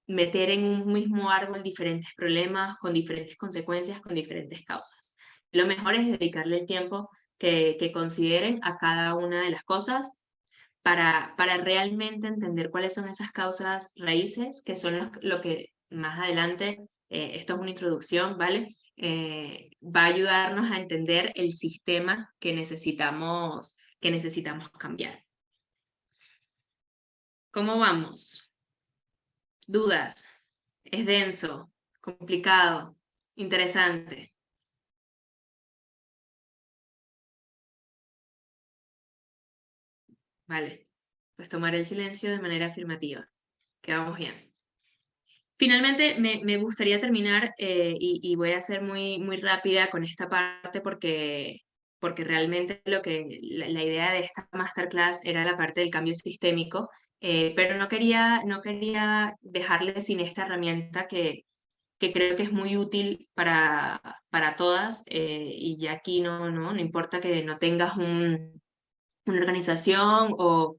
meter en un mismo árbol diferentes problemas con diferentes consecuencias, con diferentes causas. Lo mejor es dedicarle el tiempo que consideren a cada una de las cosas para realmente entender cuáles son esas causas raíces, que son lo que más adelante, esto es una introducción, ¿vale? Va a ayudarnos a entender el sistema que necesitamos cambiar. ¿Cómo vamos? ¿Dudas? ¿Es denso? ¿Complicado? ¿Interesante? Vale, pues tomar el silencio de manera afirmativa. Que vamos bien. Finalmente, me gustaría terminar, y voy a ser muy rápida con esta parte porque realmente la idea de esta masterclass era la parte del cambio sistémico, pero no quería dejarle sin esta herramienta que creo que es muy útil para todas, y ya aquí no importa que no tengas una organización o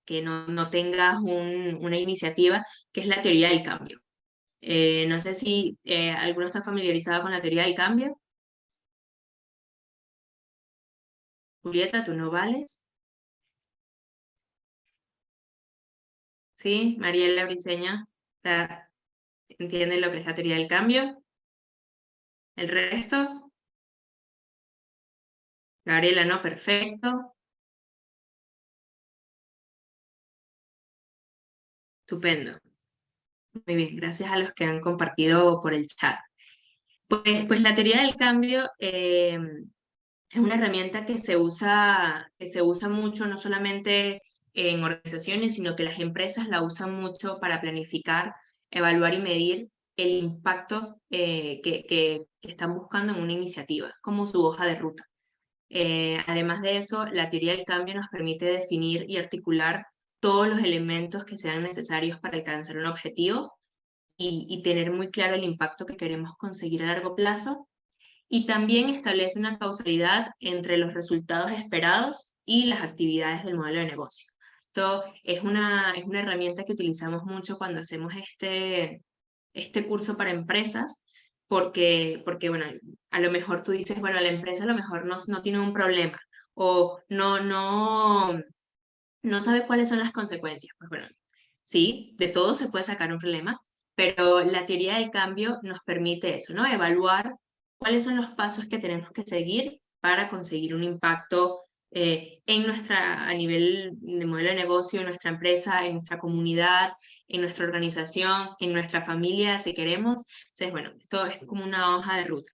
que no tengas una iniciativa, que es la teoría del cambio. No sé si alguno está familiarizado con la teoría del cambio. Julieta, ¿tú no vales? ¿Sí? Mariela Briceña, ¿entiende lo que es la teoría del cambio? ¿El resto? Gabriela, no, perfecto. Estupendo. Muy bien, gracias a los que han compartido por el chat. Pues la teoría del cambio es una herramienta que se usa mucho, no solamente en organizaciones, sino que las empresas la usan mucho para planificar, evaluar y medir el impacto que están buscando en una iniciativa, como su hoja de ruta. Además de eso, la teoría del cambio nos permite definir y articular todos los elementos que sean necesarios para alcanzar un objetivo y tener muy claro el impacto que queremos conseguir a largo plazo. y también establece una causalidad entre los resultados esperados y las actividades del modelo de negocio. Esto es una herramienta que utilizamos mucho cuando hacemos este curso para empresas, porque bueno, a lo mejor tú dices, bueno, la empresa a lo mejor no tiene un problema, o no sabe cuáles son las consecuencias. Pues bueno, sí, de todo se puede sacar un problema, pero la teoría del cambio nos permite eso, ¿no? Evaluar cuáles son los pasos que tenemos que seguir para conseguir un impacto a nivel de modelo de negocio, en nuestra empresa, en nuestra comunidad, en nuestra organización, en nuestra familia, si queremos. Entonces, bueno, esto es como una hoja de ruta.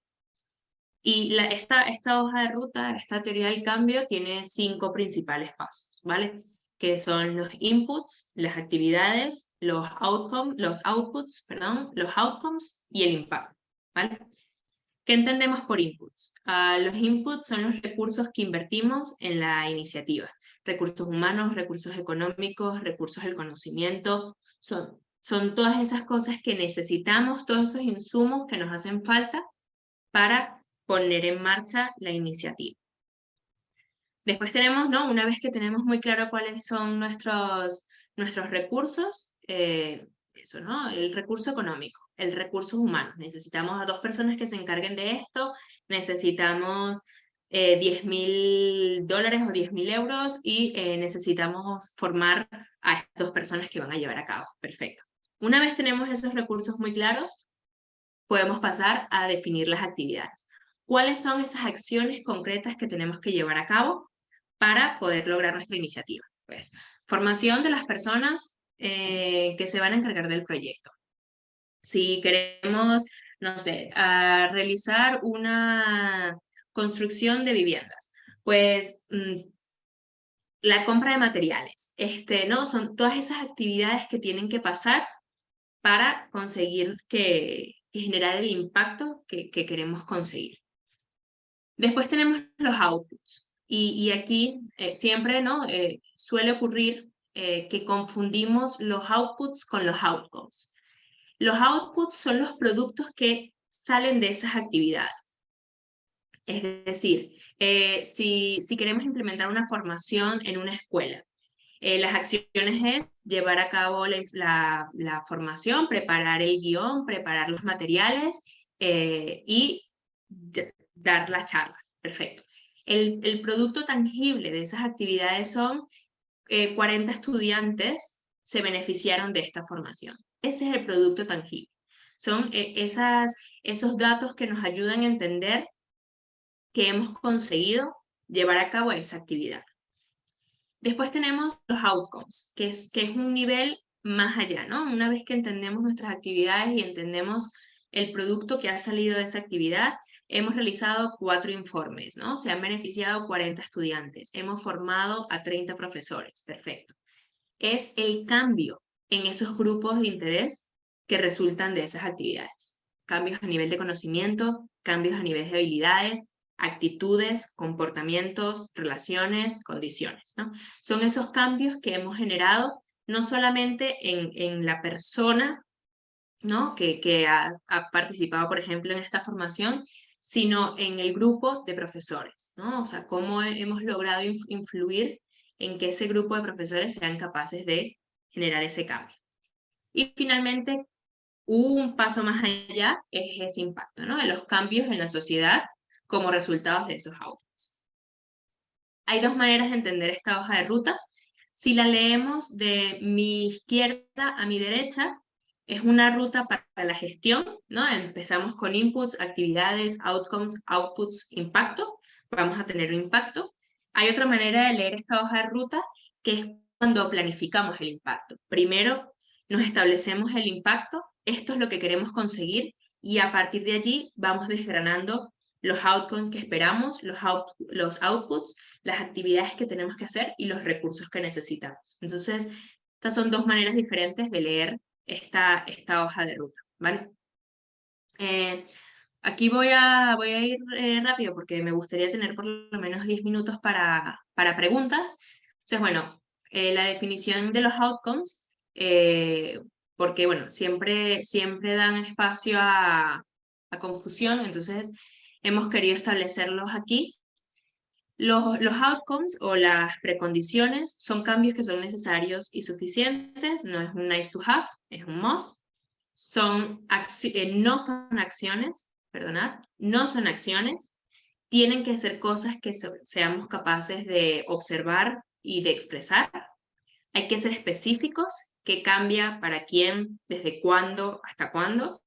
Y esta hoja de ruta, esta teoría del cambio, tiene 5 principales pasos, ¿vale? Que son los inputs, las actividades, los outputs, los outcomes y el impacto, ¿vale? ¿Qué entendemos por inputs? Los inputs son los recursos que invertimos en la iniciativa. Recursos humanos, recursos económicos, recursos del conocimiento, son todas esas cosas que necesitamos, todos esos insumos que nos hacen falta para poner en marcha la iniciativa. Después tenemos, ¿no? Una vez que tenemos muy claro cuáles son nuestros recursos, eso, ¿no? El recurso económico, el recurso humano. Necesitamos a 2 personas que se encarguen de esto, necesitamos $10.000 o 10.000 euros y necesitamos formar a estas 2 personas que van a llevar a cabo. Perfecto. Una vez tenemos esos recursos muy claros, podemos pasar a definir las actividades. ¿Cuáles son esas acciones concretas que tenemos que llevar a cabo para poder lograr nuestra iniciativa? Pues, formación de las personas que se van a encargar del proyecto. Si queremos, no sé, realizar una construcción de viviendas, pues la compra de materiales, ¿no? Son todas esas actividades que tienen que pasar para conseguir generar el impacto que queremos conseguir. Después tenemos los outputs. Y aquí siempre, ¿no? Suele ocurrir que confundimos los outputs con los outcomes. Los outputs son los productos que salen de esas actividades. Es decir, si queremos implementar una formación en una escuela, las acciones es llevar a cabo la formación, preparar el guión, preparar los materiales y dar la charla. Perfecto. El producto tangible de esas actividades son 40 estudiantes se beneficiaron de esta formación. Ese es el producto tangible. Son esos datos que nos ayudan a entender que hemos conseguido llevar a cabo esa actividad. Después tenemos los outcomes, que es un nivel más allá, ¿no? Una vez que entendemos nuestras actividades y entendemos el producto que ha salido de esa actividad, hemos realizado 4 informes, ¿no? Se han beneficiado 40 estudiantes, hemos formado a 30 profesores, perfecto. Es el cambio en esos grupos de interés que resultan de esas actividades. Cambios a nivel de conocimiento, cambios a nivel de habilidades, actitudes, comportamientos, relaciones, condiciones, ¿no? Son esos cambios que hemos generado no solamente en la persona, ¿no? que ha participado, por ejemplo, en esta formación, sino en el grupo de profesores, ¿no? O sea, cómo hemos logrado influir en que ese grupo de profesores sean capaces de generar ese cambio. Y finalmente, un paso más allá es ese impacto, ¿no? De los cambios en la sociedad como resultados de esos outputs. Hay 2 maneras de entender esta hoja de ruta. Si la leemos de mi izquierda a mi derecha, es una ruta para la gestión, ¿no? Empezamos con inputs, actividades, outcomes, outputs, impacto. Vamos a tener un impacto. Hay otra manera de leer esta hoja de ruta, que es cuando planificamos el impacto. Primero nos establecemos el impacto, esto es lo que queremos conseguir, y a partir de allí vamos desgranando los outcomes que esperamos, los outputs, las actividades que tenemos que hacer y los recursos que necesitamos. Entonces, estas son 2 maneras diferentes de leer esta hoja de ruta, ¿vale? Aquí voy a ir rápido porque me gustaría tener por lo menos 10 minutos para preguntas. Entonces, bueno, la definición de los outcomes, porque, bueno, siempre dan espacio a confusión. Entonces, hemos querido establecerlos aquí. Los outcomes o las precondiciones son cambios que son necesarios y suficientes, no es un nice to have, es un must. No son acciones, perdonad, no son acciones, tienen que ser cosas que seamos capaces de observar y de expresar. Hay que ser específicos, qué cambia, para quién, desde cuándo, hasta cuándo.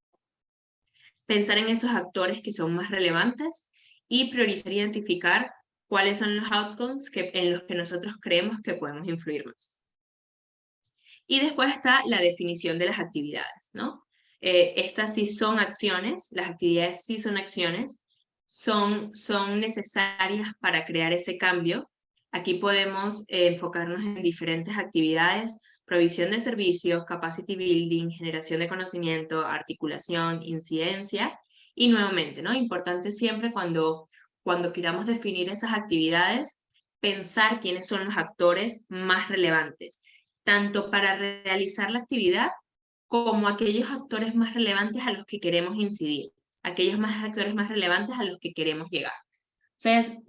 Pensar en esos actores que son más relevantes y priorizar e identificar cuáles son los outcomes en los que nosotros creemos que podemos influir más. Y después está la definición de las actividades, ¿no? Estas sí son acciones, las actividades sí son acciones, son necesarias para crear ese cambio. Aquí podemos enfocarnos en diferentes actividades: provisión de servicios, capacity building, generación de conocimiento, articulación, incidencia. Y nuevamente, ¿no? Importante siempre cuando queramos definir esas actividades, pensar quiénes son los actores más relevantes, tanto para realizar la actividad como aquellos actores más relevantes a los que queremos incidir, aquellos actores más relevantes a los que queremos llegar. Entonces,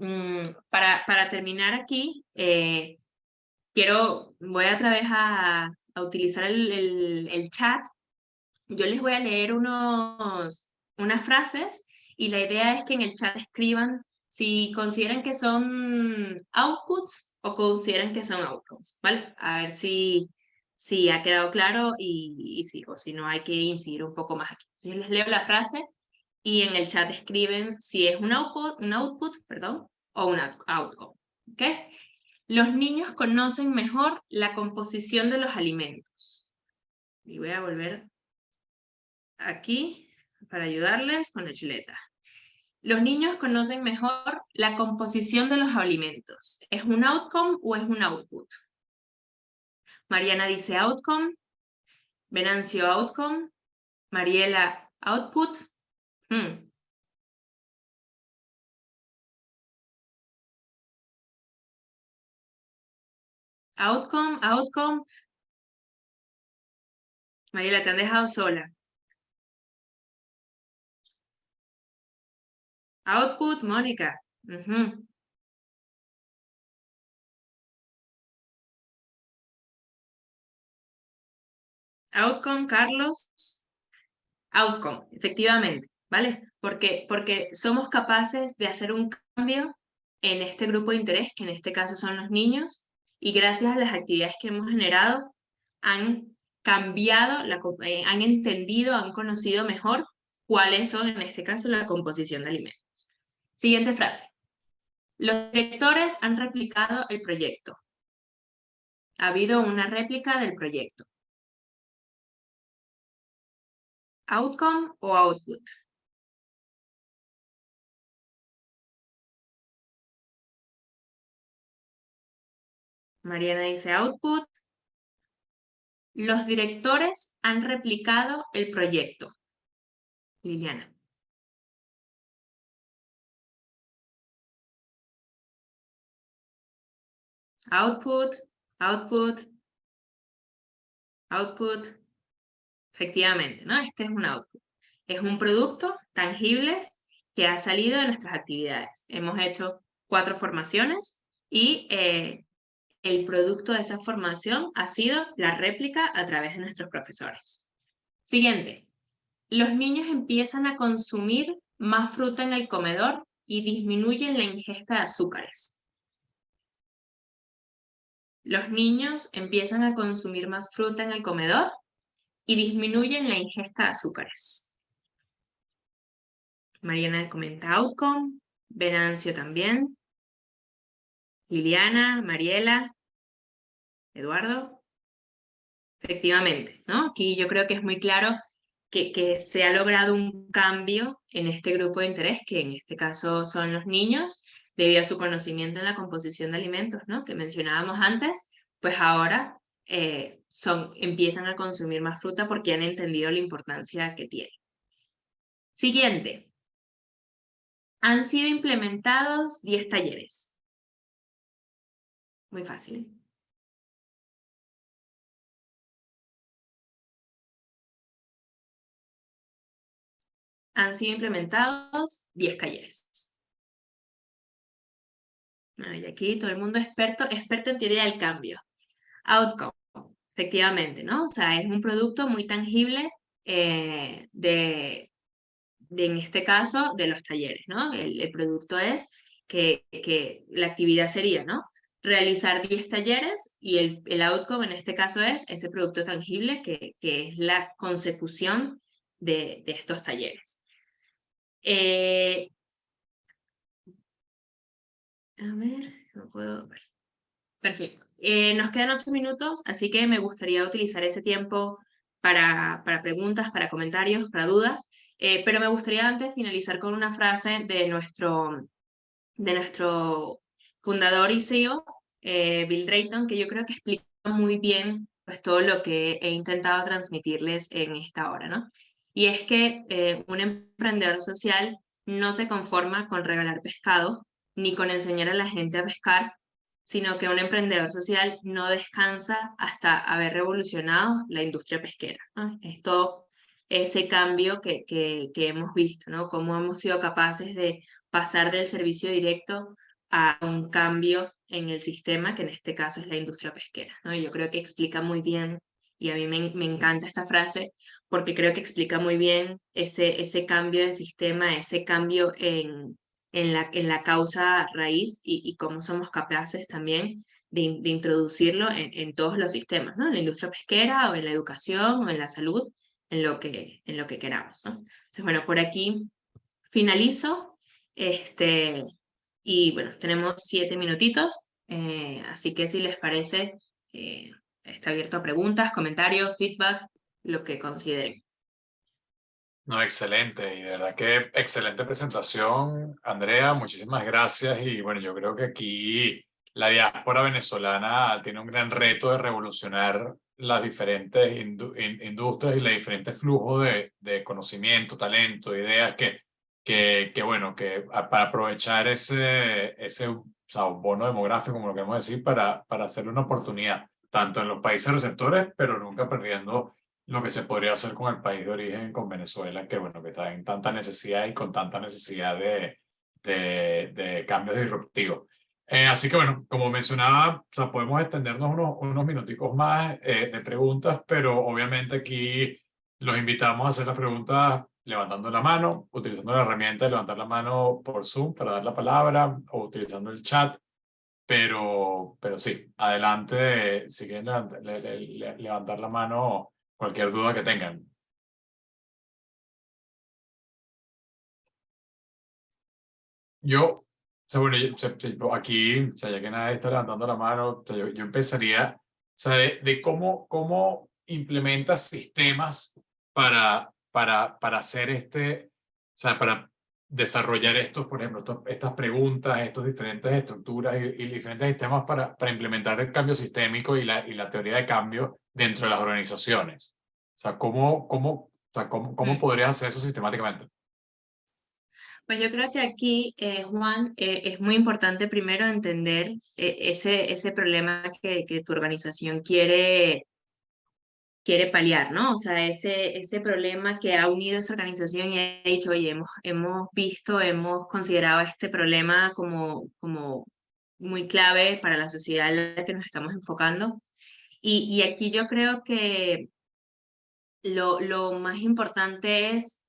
para terminar aquí, voy otra vez a utilizar el chat. Yo les voy a leer unas frases y la idea es que en el chat escriban si consideran que son outputs o consideran que son outcomes, ¿vale? A ver si ha quedado claro y o si no hay que incidir un poco más aquí. Yo les leo la frase y en el chat escriben si es un output, perdón, o un outcome, ¿ok? Los niños conocen mejor la composición de los alimentos. Y voy a volver aquí para ayudarles con la chuleta. Los niños conocen mejor la composición de los alimentos. ¿Es un outcome o es un output? Mariana dice outcome, Venancio outcome, Mariela output. Outcome. Mariela, te han dejado sola. Output, Mónica. Outcome, Carlos. Outcome, efectivamente, ¿vale? Porque somos capaces de hacer un cambio en este grupo de interés, que en este caso son los niños, y gracias a las actividades que hemos generado, han cambiado, han entendido, han conocido mejor cuáles son, en este caso, la composición de alimentos. Siguiente frase. Los directores han replicado el proyecto. Ha habido una réplica del proyecto. Outcome o output. Mariana dice output. Los directores han replicado el proyecto. Liliana. Output. Efectivamente, ¿no? Este es un output. Es un producto tangible que ha salido de nuestras actividades. Hemos hecho 4 formaciones y el producto de esa formación ha sido la réplica a través de nuestros profesores. Siguiente. Los niños empiezan a consumir más fruta en el comedor y disminuyen la ingesta de azúcares. Los niños empiezan a consumir más fruta en el comedor y disminuyen la ingesta de azúcares. Mariana comenta outcome, Venancio también, Liliana, Mariela, Eduardo. Efectivamente, ¿no? Aquí yo creo que es muy claro que se ha logrado un cambio en este grupo de interés, que en este caso son los niños, debido a su conocimiento en la composición de alimentos, ¿no? Que mencionábamos antes, pues ahora empiezan a consumir más fruta porque han entendido la importancia que tiene. Siguiente. Han sido implementados 10 talleres. Muy fácil. han sido implementados 10 talleres. Y aquí todo el mundo experto en teoría del cambio. Outcome, efectivamente, ¿no? O sea, es un producto muy tangible en este caso, de los talleres, ¿no? El producto es que la actividad sería, ¿no? Realizar 10 talleres y el outcome en este caso es ese producto tangible que es la consecución de estos talleres. A ver, no puedo ver. Perfecto. Nos quedan 8 minutos, así que me gustaría utilizar ese tiempo para preguntas, para comentarios, para dudas, pero me gustaría antes finalizar con una frase de nuestro fundador y CEO, Bill Drayton, que yo creo que explica muy bien pues, todo lo que he intentado transmitirles en esta hora, ¿no? Y es que un emprendedor social no se conforma con regalar pescado, ni con enseñar a la gente a pescar, sino que un emprendedor social no descansa hasta haber revolucionado la industria pesquera, ¿no? Es todo ese cambio que hemos visto, ¿no? Cómo hemos sido capaces de pasar del servicio directo a un cambio en el sistema, que en este caso es la industria pesquera, ¿no? Yo creo que explica muy bien, y a mí me encanta esta frase, porque creo que explica muy bien ese cambio de sistema, ese cambio en la causa raíz y cómo somos capaces también de introducirlo en todos los sistemas, ¿no? En la industria pesquera o en la educación o en la salud, en lo que queramos, ¿no? Entonces, bueno, por aquí finalizo. Y bueno, tenemos 7 minutitos, así que si les parece, está abierto a preguntas, comentarios, feedback, lo que consideren. No, excelente, y de verdad que excelente presentación, Andrea, muchísimas gracias. Y bueno, yo creo que aquí la diáspora venezolana tiene un gran reto de revolucionar las diferentes industrias y los diferentes flujos de conocimiento, talento, ideas bueno, para aprovechar ese o sea, un bono demográfico, como lo queremos decir, para hacerle una oportunidad, tanto en los países receptores, pero nunca perdiendo lo que se podría hacer con el país de origen, con Venezuela, que bueno, que está en tanta necesidad y con tanta necesidad de cambios disruptivos. Así que bueno, como mencionaba, o sea, podemos extendernos unos minuticos más de preguntas, pero obviamente aquí los invitamos a hacer las preguntas levantando la mano, utilizando la herramienta de levantar la mano por Zoom para dar la palabra o utilizando el chat. Pero sí, adelante, si quieren levantar la mano, cualquier duda que tengan. O sea, bueno, aquí, o sea, ya que nadie está levantando la mano, o sea, yo empezaría, o sea, de cómo implementas sistemas para hacer o sea, para desarrollar estos, por ejemplo, estas preguntas, estos diferentes estructuras y diferentes sistemas para implementar el cambio sistémico y la teoría de cambio dentro de las organizaciones. O sea, ¿cómo podrías hacer eso sistemáticamente? Pues yo creo que aquí, Juan, es muy importante primero entender ese problema que tu organización quiere paliar, ¿no? O sea, ese problema que ha unido esa organización y ha dicho, oye, hemos considerado este problema como muy clave para la sociedad en la que nos estamos enfocando. Y aquí yo creo que lo más importante es,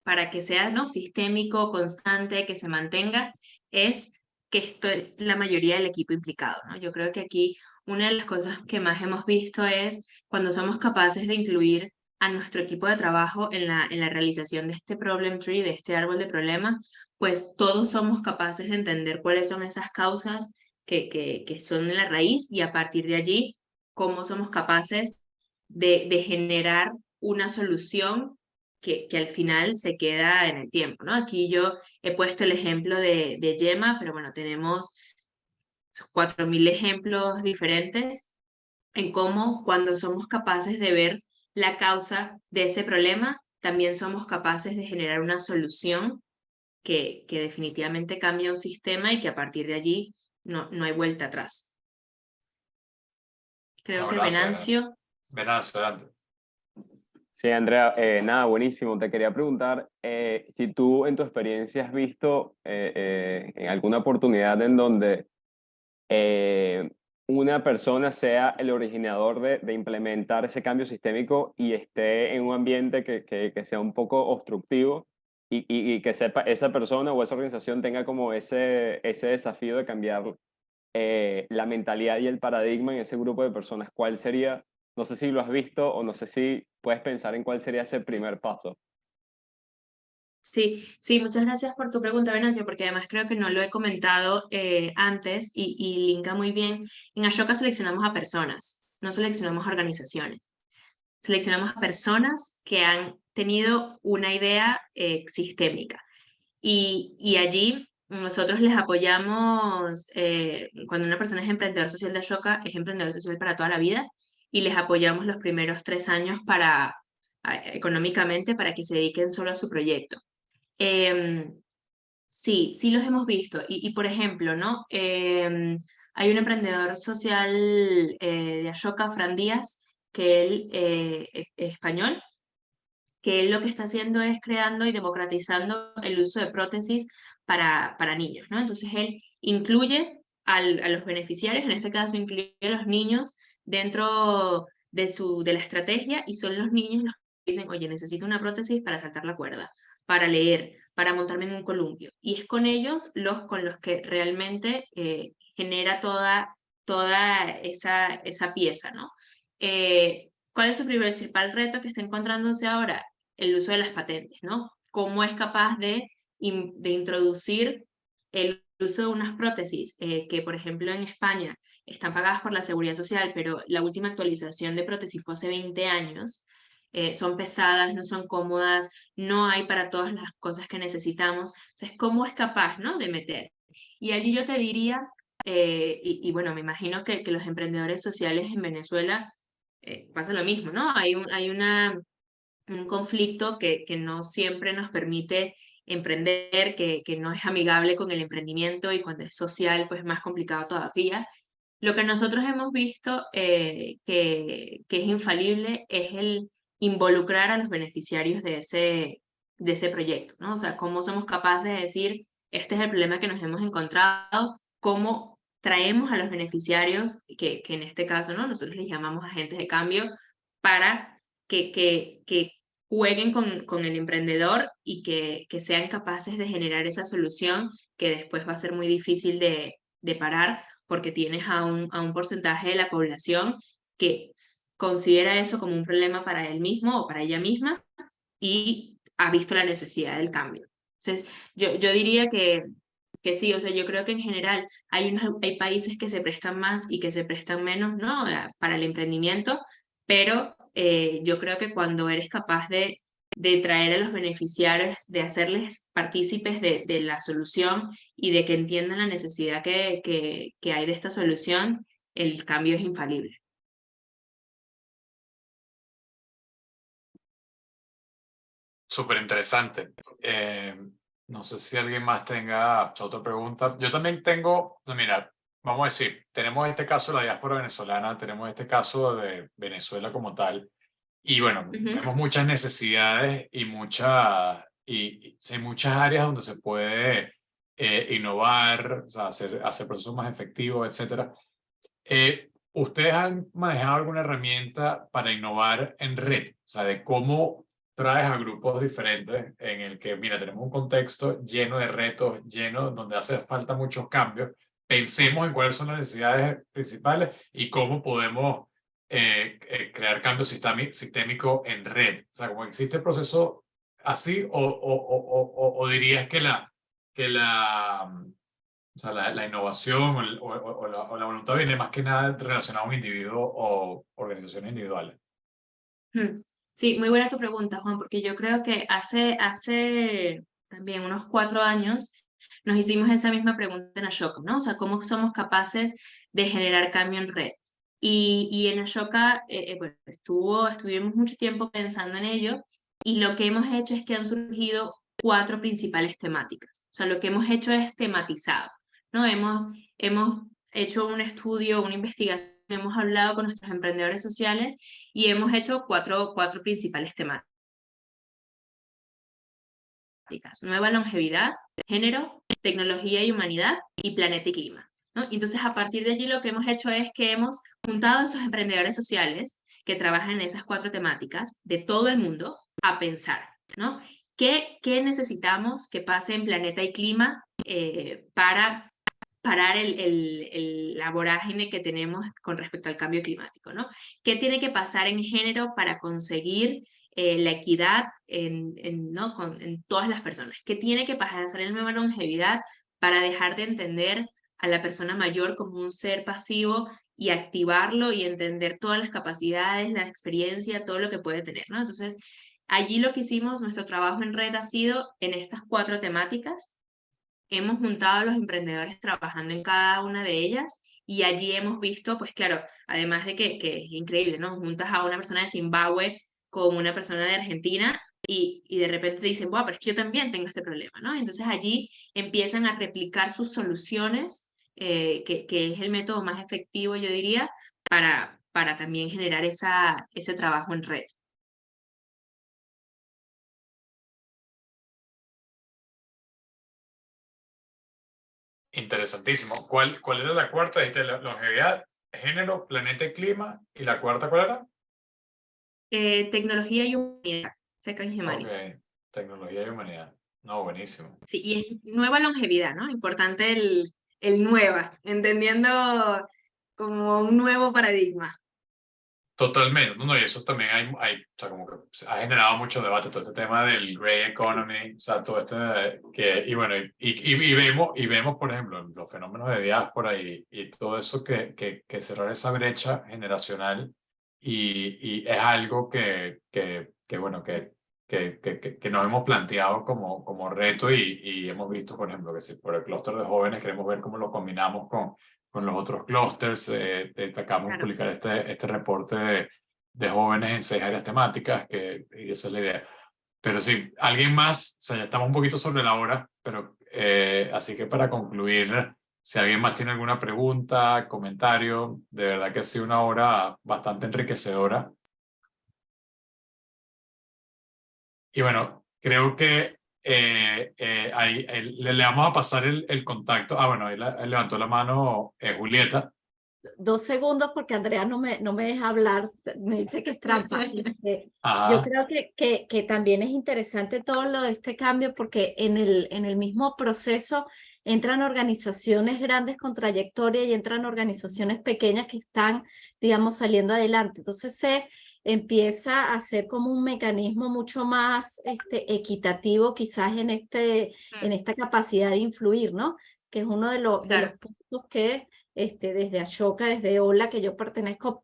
para que sea, ¿no?, sistémico, constante, que se mantenga, es que esté la mayoría del equipo implicado, ¿no? Yo creo que aquí una de las cosas que más hemos visto es cuando somos capaces de incluir a nuestro equipo de trabajo en la realización de este problem tree, de este árbol de problemas, pues todos somos capaces de entender cuáles son esas causas que son de la raíz y a partir de allí, cómo somos capaces de generar una solución que al final se queda en el tiempo, ¿no? Aquí yo he puesto el ejemplo de Yema, pero bueno, tenemos 4.000 ejemplos diferentes en cómo cuando somos capaces de ver la causa de ese problema, también somos capaces de generar una solución que definitivamente cambia un sistema y que a partir de allí no hay vuelta atrás. Creo que Gracias. Venancio. Venancio, adelante. Sí, Andrea, nada, buenísimo. Te quería preguntar si tú en tu experiencia has visto en alguna oportunidad en donde una persona sea el originador de implementar ese cambio sistémico y esté en un ambiente que sea un poco obstructivo y que sepa esa persona o esa organización tenga como ese desafío de cambiar la mentalidad y el paradigma en ese grupo de personas. ¿Cuál sería? No sé si lo has visto o no sé si puedes pensar en cuál sería ese primer paso. Sí, sí, muchas gracias por tu pregunta, Venancio, porque además creo que no lo he comentado antes y linka muy bien. En Ashoka seleccionamos a personas, no seleccionamos a organizaciones. Seleccionamos a personas que han tenido una idea sistémica. Y allí nosotros les apoyamos, cuando una persona es emprendedor social de Ashoka, es emprendedor social para toda la vida, y les apoyamos los primeros 3 años económicamente para que se dediquen solo a su proyecto. Sí, sí los hemos visto. Y por ejemplo, ¿no? Hay un emprendedor social de Ashoka, Fran Díaz, que él es español, que él lo que está haciendo es creando y democratizando el uso de prótesis para niños, ¿no? Entonces él incluye a los beneficiarios, en este caso incluye a los niños dentro de la estrategia, y son los niños los que dicen, oye, necesito una prótesis para saltar la cuerda, para leer, para montarme en un columpio. Y es con ellos con los que realmente genera toda esa pieza, ¿no? ¿Cuál es su principal reto que está encontrándose ahora? El uso de las patentes, ¿no? ¿Cómo es capaz de introducir el uso de unas prótesis que, por ejemplo, en España están pagadas por la Seguridad Social, pero la última actualización de prótesis fue hace 20 años? Son pesadas, no son cómodas, no hay para todas las cosas que necesitamos. Entonces, ¿cómo es capaz, ¿no?, de meter? Y allí yo te diría, y bueno, me imagino que los emprendedores sociales en Venezuela pasa lo mismo, ¿no? Hay un conflicto que no siempre nos permite emprender, que no es amigable con el emprendimiento, y cuando es social, pues es más complicado todavía. Lo que nosotros hemos visto que es infalible es el involucrar a los beneficiarios de ese proyecto, ¿no? O sea, cómo somos capaces de decir, este es el problema que nos hemos encontrado, cómo traemos a los beneficiarios, que en este caso, ¿no?, nosotros les llamamos agentes de cambio, para que jueguen con el emprendedor y que sean capaces de generar esa solución que después va a ser muy difícil de parar, porque tienes a un porcentaje de la población que considera eso como un problema para él mismo o para ella misma y ha visto la necesidad del cambio. Entonces, yo diría que sí, o sea, yo creo que en general hay países que se prestan más y que se prestan menos, ¿no?, para el emprendimiento, pero yo creo que cuando eres capaz de traer a los beneficiarios, de hacerles partícipes de la solución y de que entiendan la necesidad que hay de esta solución, el cambio es infalible. Súper interesante. No sé si alguien más tenga otra pregunta. Yo también tengo, no, mira, vamos a decir, tenemos este caso de la diáspora venezolana, tenemos este caso de Venezuela como tal, y bueno, vemos muchas necesidades y hay muchas áreas donde se puede innovar, o sea, hacer procesos más efectivos, etc. ¿Ustedes han manejado alguna herramienta para innovar en red? O sea, de cómo traes a grupos diferentes en el que, mira, tenemos un contexto lleno de retos, donde hace falta muchos cambios. Pensemos en cuáles son las necesidades principales y cómo podemos crear cambio sistémico en red. O sea, ¿cómo existe el proceso así? ¿O dirías que o sea, la innovación o la voluntad viene más que nada relacionada a un individuo o organizaciones individuales? Sí, muy buena tu pregunta, Juan, porque yo creo que hace también unos 4 años nos hicimos esa misma pregunta en Ashoka, ¿no? O sea, ¿cómo somos capaces de generar cambio en red? Y en Ashoka, bueno, estuvimos mucho tiempo pensando en ello, y lo que hemos hecho es que han surgido 4 principales temáticas. O sea, lo que hemos hecho es tematizado, ¿no? Hemos hecho un estudio, una investigación hemos hablado con nuestros emprendedores sociales y hemos hecho cuatro principales temáticas. Nueva longevidad, género, tecnología y humanidad y planeta y clima, ¿no? Entonces, a partir de allí lo que hemos hecho es que hemos juntado a esos emprendedores sociales que trabajan en esas 4 temáticas de todo el mundo a pensar, ¿no? ¿Qué necesitamos que pase en planeta y clima para parar la vorágine que tenemos con respecto al cambio climático, ¿no? ¿Qué tiene que pasar en género para conseguir la equidad ¿no? en todas las personas? ¿Qué tiene que pasar en nueva longevidad para dejar de entender a la persona mayor como un ser pasivo y activarlo y entender todas las capacidades, la experiencia, todo lo que puede tener, ¿no? Entonces, allí lo que hicimos, nuestro trabajo en red ha sido en estas 4 temáticas. Hemos juntado a los emprendedores trabajando en cada una de ellas y allí hemos visto, pues claro, además de que es increíble, ¿no? Juntas a una persona de Zimbabue con una persona de Argentina y de repente te dicen, wow, pero es que yo también tengo este problema, ¿no? Entonces allí empiezan a replicar sus soluciones, que es el método más efectivo, yo diría, para también generar ese trabajo en red. Interesantísimo. ¿Cuál era la cuarta? Dijiste longevidad, género, planeta y clima. ¿Y la cuarta cuál era? Tecnología y humanidad, Second Humanity. Ok, tecnología y humanidad. No, buenísimo. Sí, y es nueva longevidad, ¿no? Importante el nueva, entendiendo como un nuevo paradigma. Totalmente, no, y eso también o sea, como que ha generado mucho debate, todo este tema del grey economy, o sea, todo y bueno, y vemos, por ejemplo, los fenómenos de diáspora y todo eso que cerrar esa brecha generacional y es algo bueno, que nos hemos planteado como reto y hemos visto, por ejemplo, que si por el clúster de jóvenes queremos ver cómo lo combinamos con los otros clústeres. Acabamos de publicar este reporte de jóvenes en 6 áreas temáticas, y esa es la idea. Pero sí, alguien más, o sea, ya estamos un poquito sobre la hora, pero así que para concluir, si alguien más tiene alguna pregunta, comentario, de verdad que ha sido una hora bastante enriquecedora. Y bueno, creo que ahí le vamos a pasar el contacto. Bueno, ahí levantó la mano Julieta. 2 segundos porque Andrea no me deja hablar, me dice que es trampa. Yo Ajá. creo que también es interesante todo lo de este cambio porque en el mismo proceso entran organizaciones grandes con trayectoria y entran organizaciones pequeñas que están, digamos, saliendo adelante. Entonces se empieza a hacer como un mecanismo mucho más equitativo quizás en esta capacidad de influir, ¿no? Que es uno de los puntos que desde Ashoka, desde Ola, que yo pertenezco,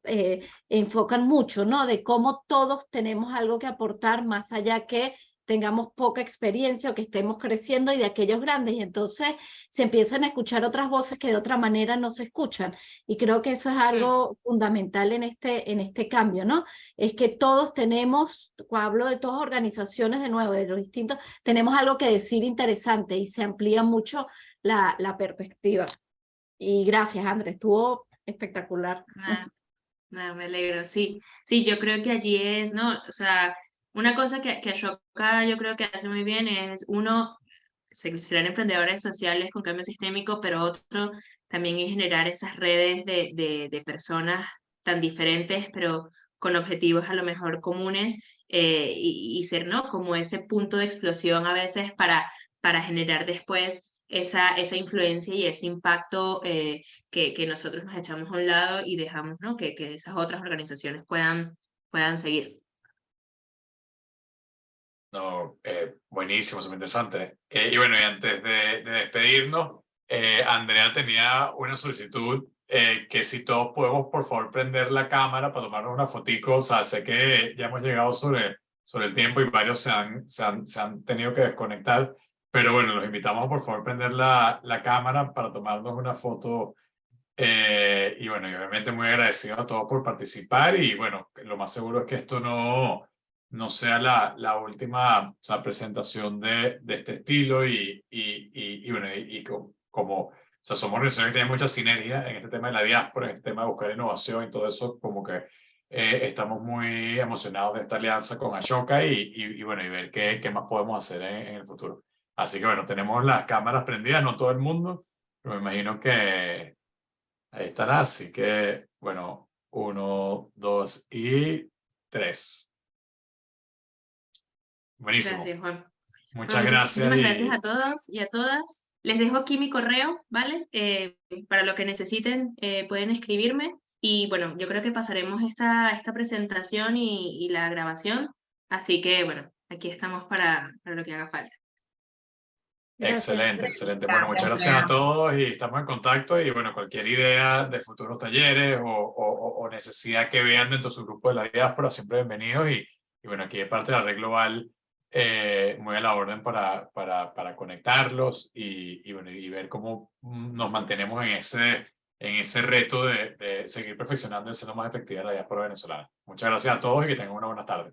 enfocan mucho, ¿no? De cómo todos tenemos algo que aportar más allá que tengamos poca experiencia o que estemos creciendo y de aquellos grandes. Y entonces se empiezan a escuchar otras voces que de otra manera no se escuchan. Y creo que eso es algo fundamental en este cambio, ¿no? Es que todos tenemos, cuando hablo de todas organizaciones de nuevo, de los distintos, tenemos algo que decir interesante y se amplía mucho la perspectiva. Y gracias, Andrés, estuvo espectacular. No, me alegro, sí. Sí, yo creo que allí es, ¿no? O sea, una cosa que Ashoka yo creo que hace muy bien es, uno, seleccionar emprendedores sociales con cambio sistémico, pero otro también es generar esas redes de personas tan diferentes, pero con objetivos a lo mejor comunes, y ser, ¿no? Como ese punto de explosión a veces para generar después esa influencia y ese impacto que nosotros nos echamos a un lado y dejamos, ¿no? que esas otras organizaciones puedan seguir. No, buenísimo, súper interesante. Y bueno, y antes de despedirnos, Andrea tenía una solicitud que si todos podemos, por favor, prender la cámara para tomarnos una fotico. O sea, sé que ya hemos llegado sobre el tiempo y varios se han tenido que desconectar, pero bueno, los invitamos a, por favor, prender la cámara para tomarnos una foto. Y bueno, y obviamente muy agradecido a todos por participar y bueno, lo más seguro es que esto no sea la última, o sea, presentación de este estilo y bueno, como sea, somos organizaciones que tienen mucha sinergia en este tema de la diáspora, en este tema de buscar innovación y todo eso, como que estamos muy emocionados de esta alianza con Ashoka y bueno, y ver qué más podemos hacer en el futuro. Así que bueno, tenemos las cámaras prendidas, no todo el mundo, pero me imagino que ahí estará, así que bueno, 1, 2 y 3. Buenísimo. Gracias, Juan. Muchas Bueno, gracias. muchísimas gracias a todos y a todas. Les dejo aquí mi correo, ¿vale? Para lo que necesiten, pueden escribirme. Y bueno, yo creo que pasaremos esta presentación y la grabación. Así que bueno, aquí estamos para lo que haga falta. Excelente, excelente. Bueno, muchas Gracias, gracias a Andrea. todos y estamos en contacto y bueno, cualquier idea de futuros talleres o necesidad que vean dentro de su grupo de la diáspora, siempre bienvenidos y bueno, aquí de parte de la Red Global, muy a la orden para conectarlos y bueno, y ver cómo nos mantenemos en ese reto de seguir perfeccionando y siendo más efectiva la diáspora venezolana. Muchas gracias a todos y que tengan una buena tarde.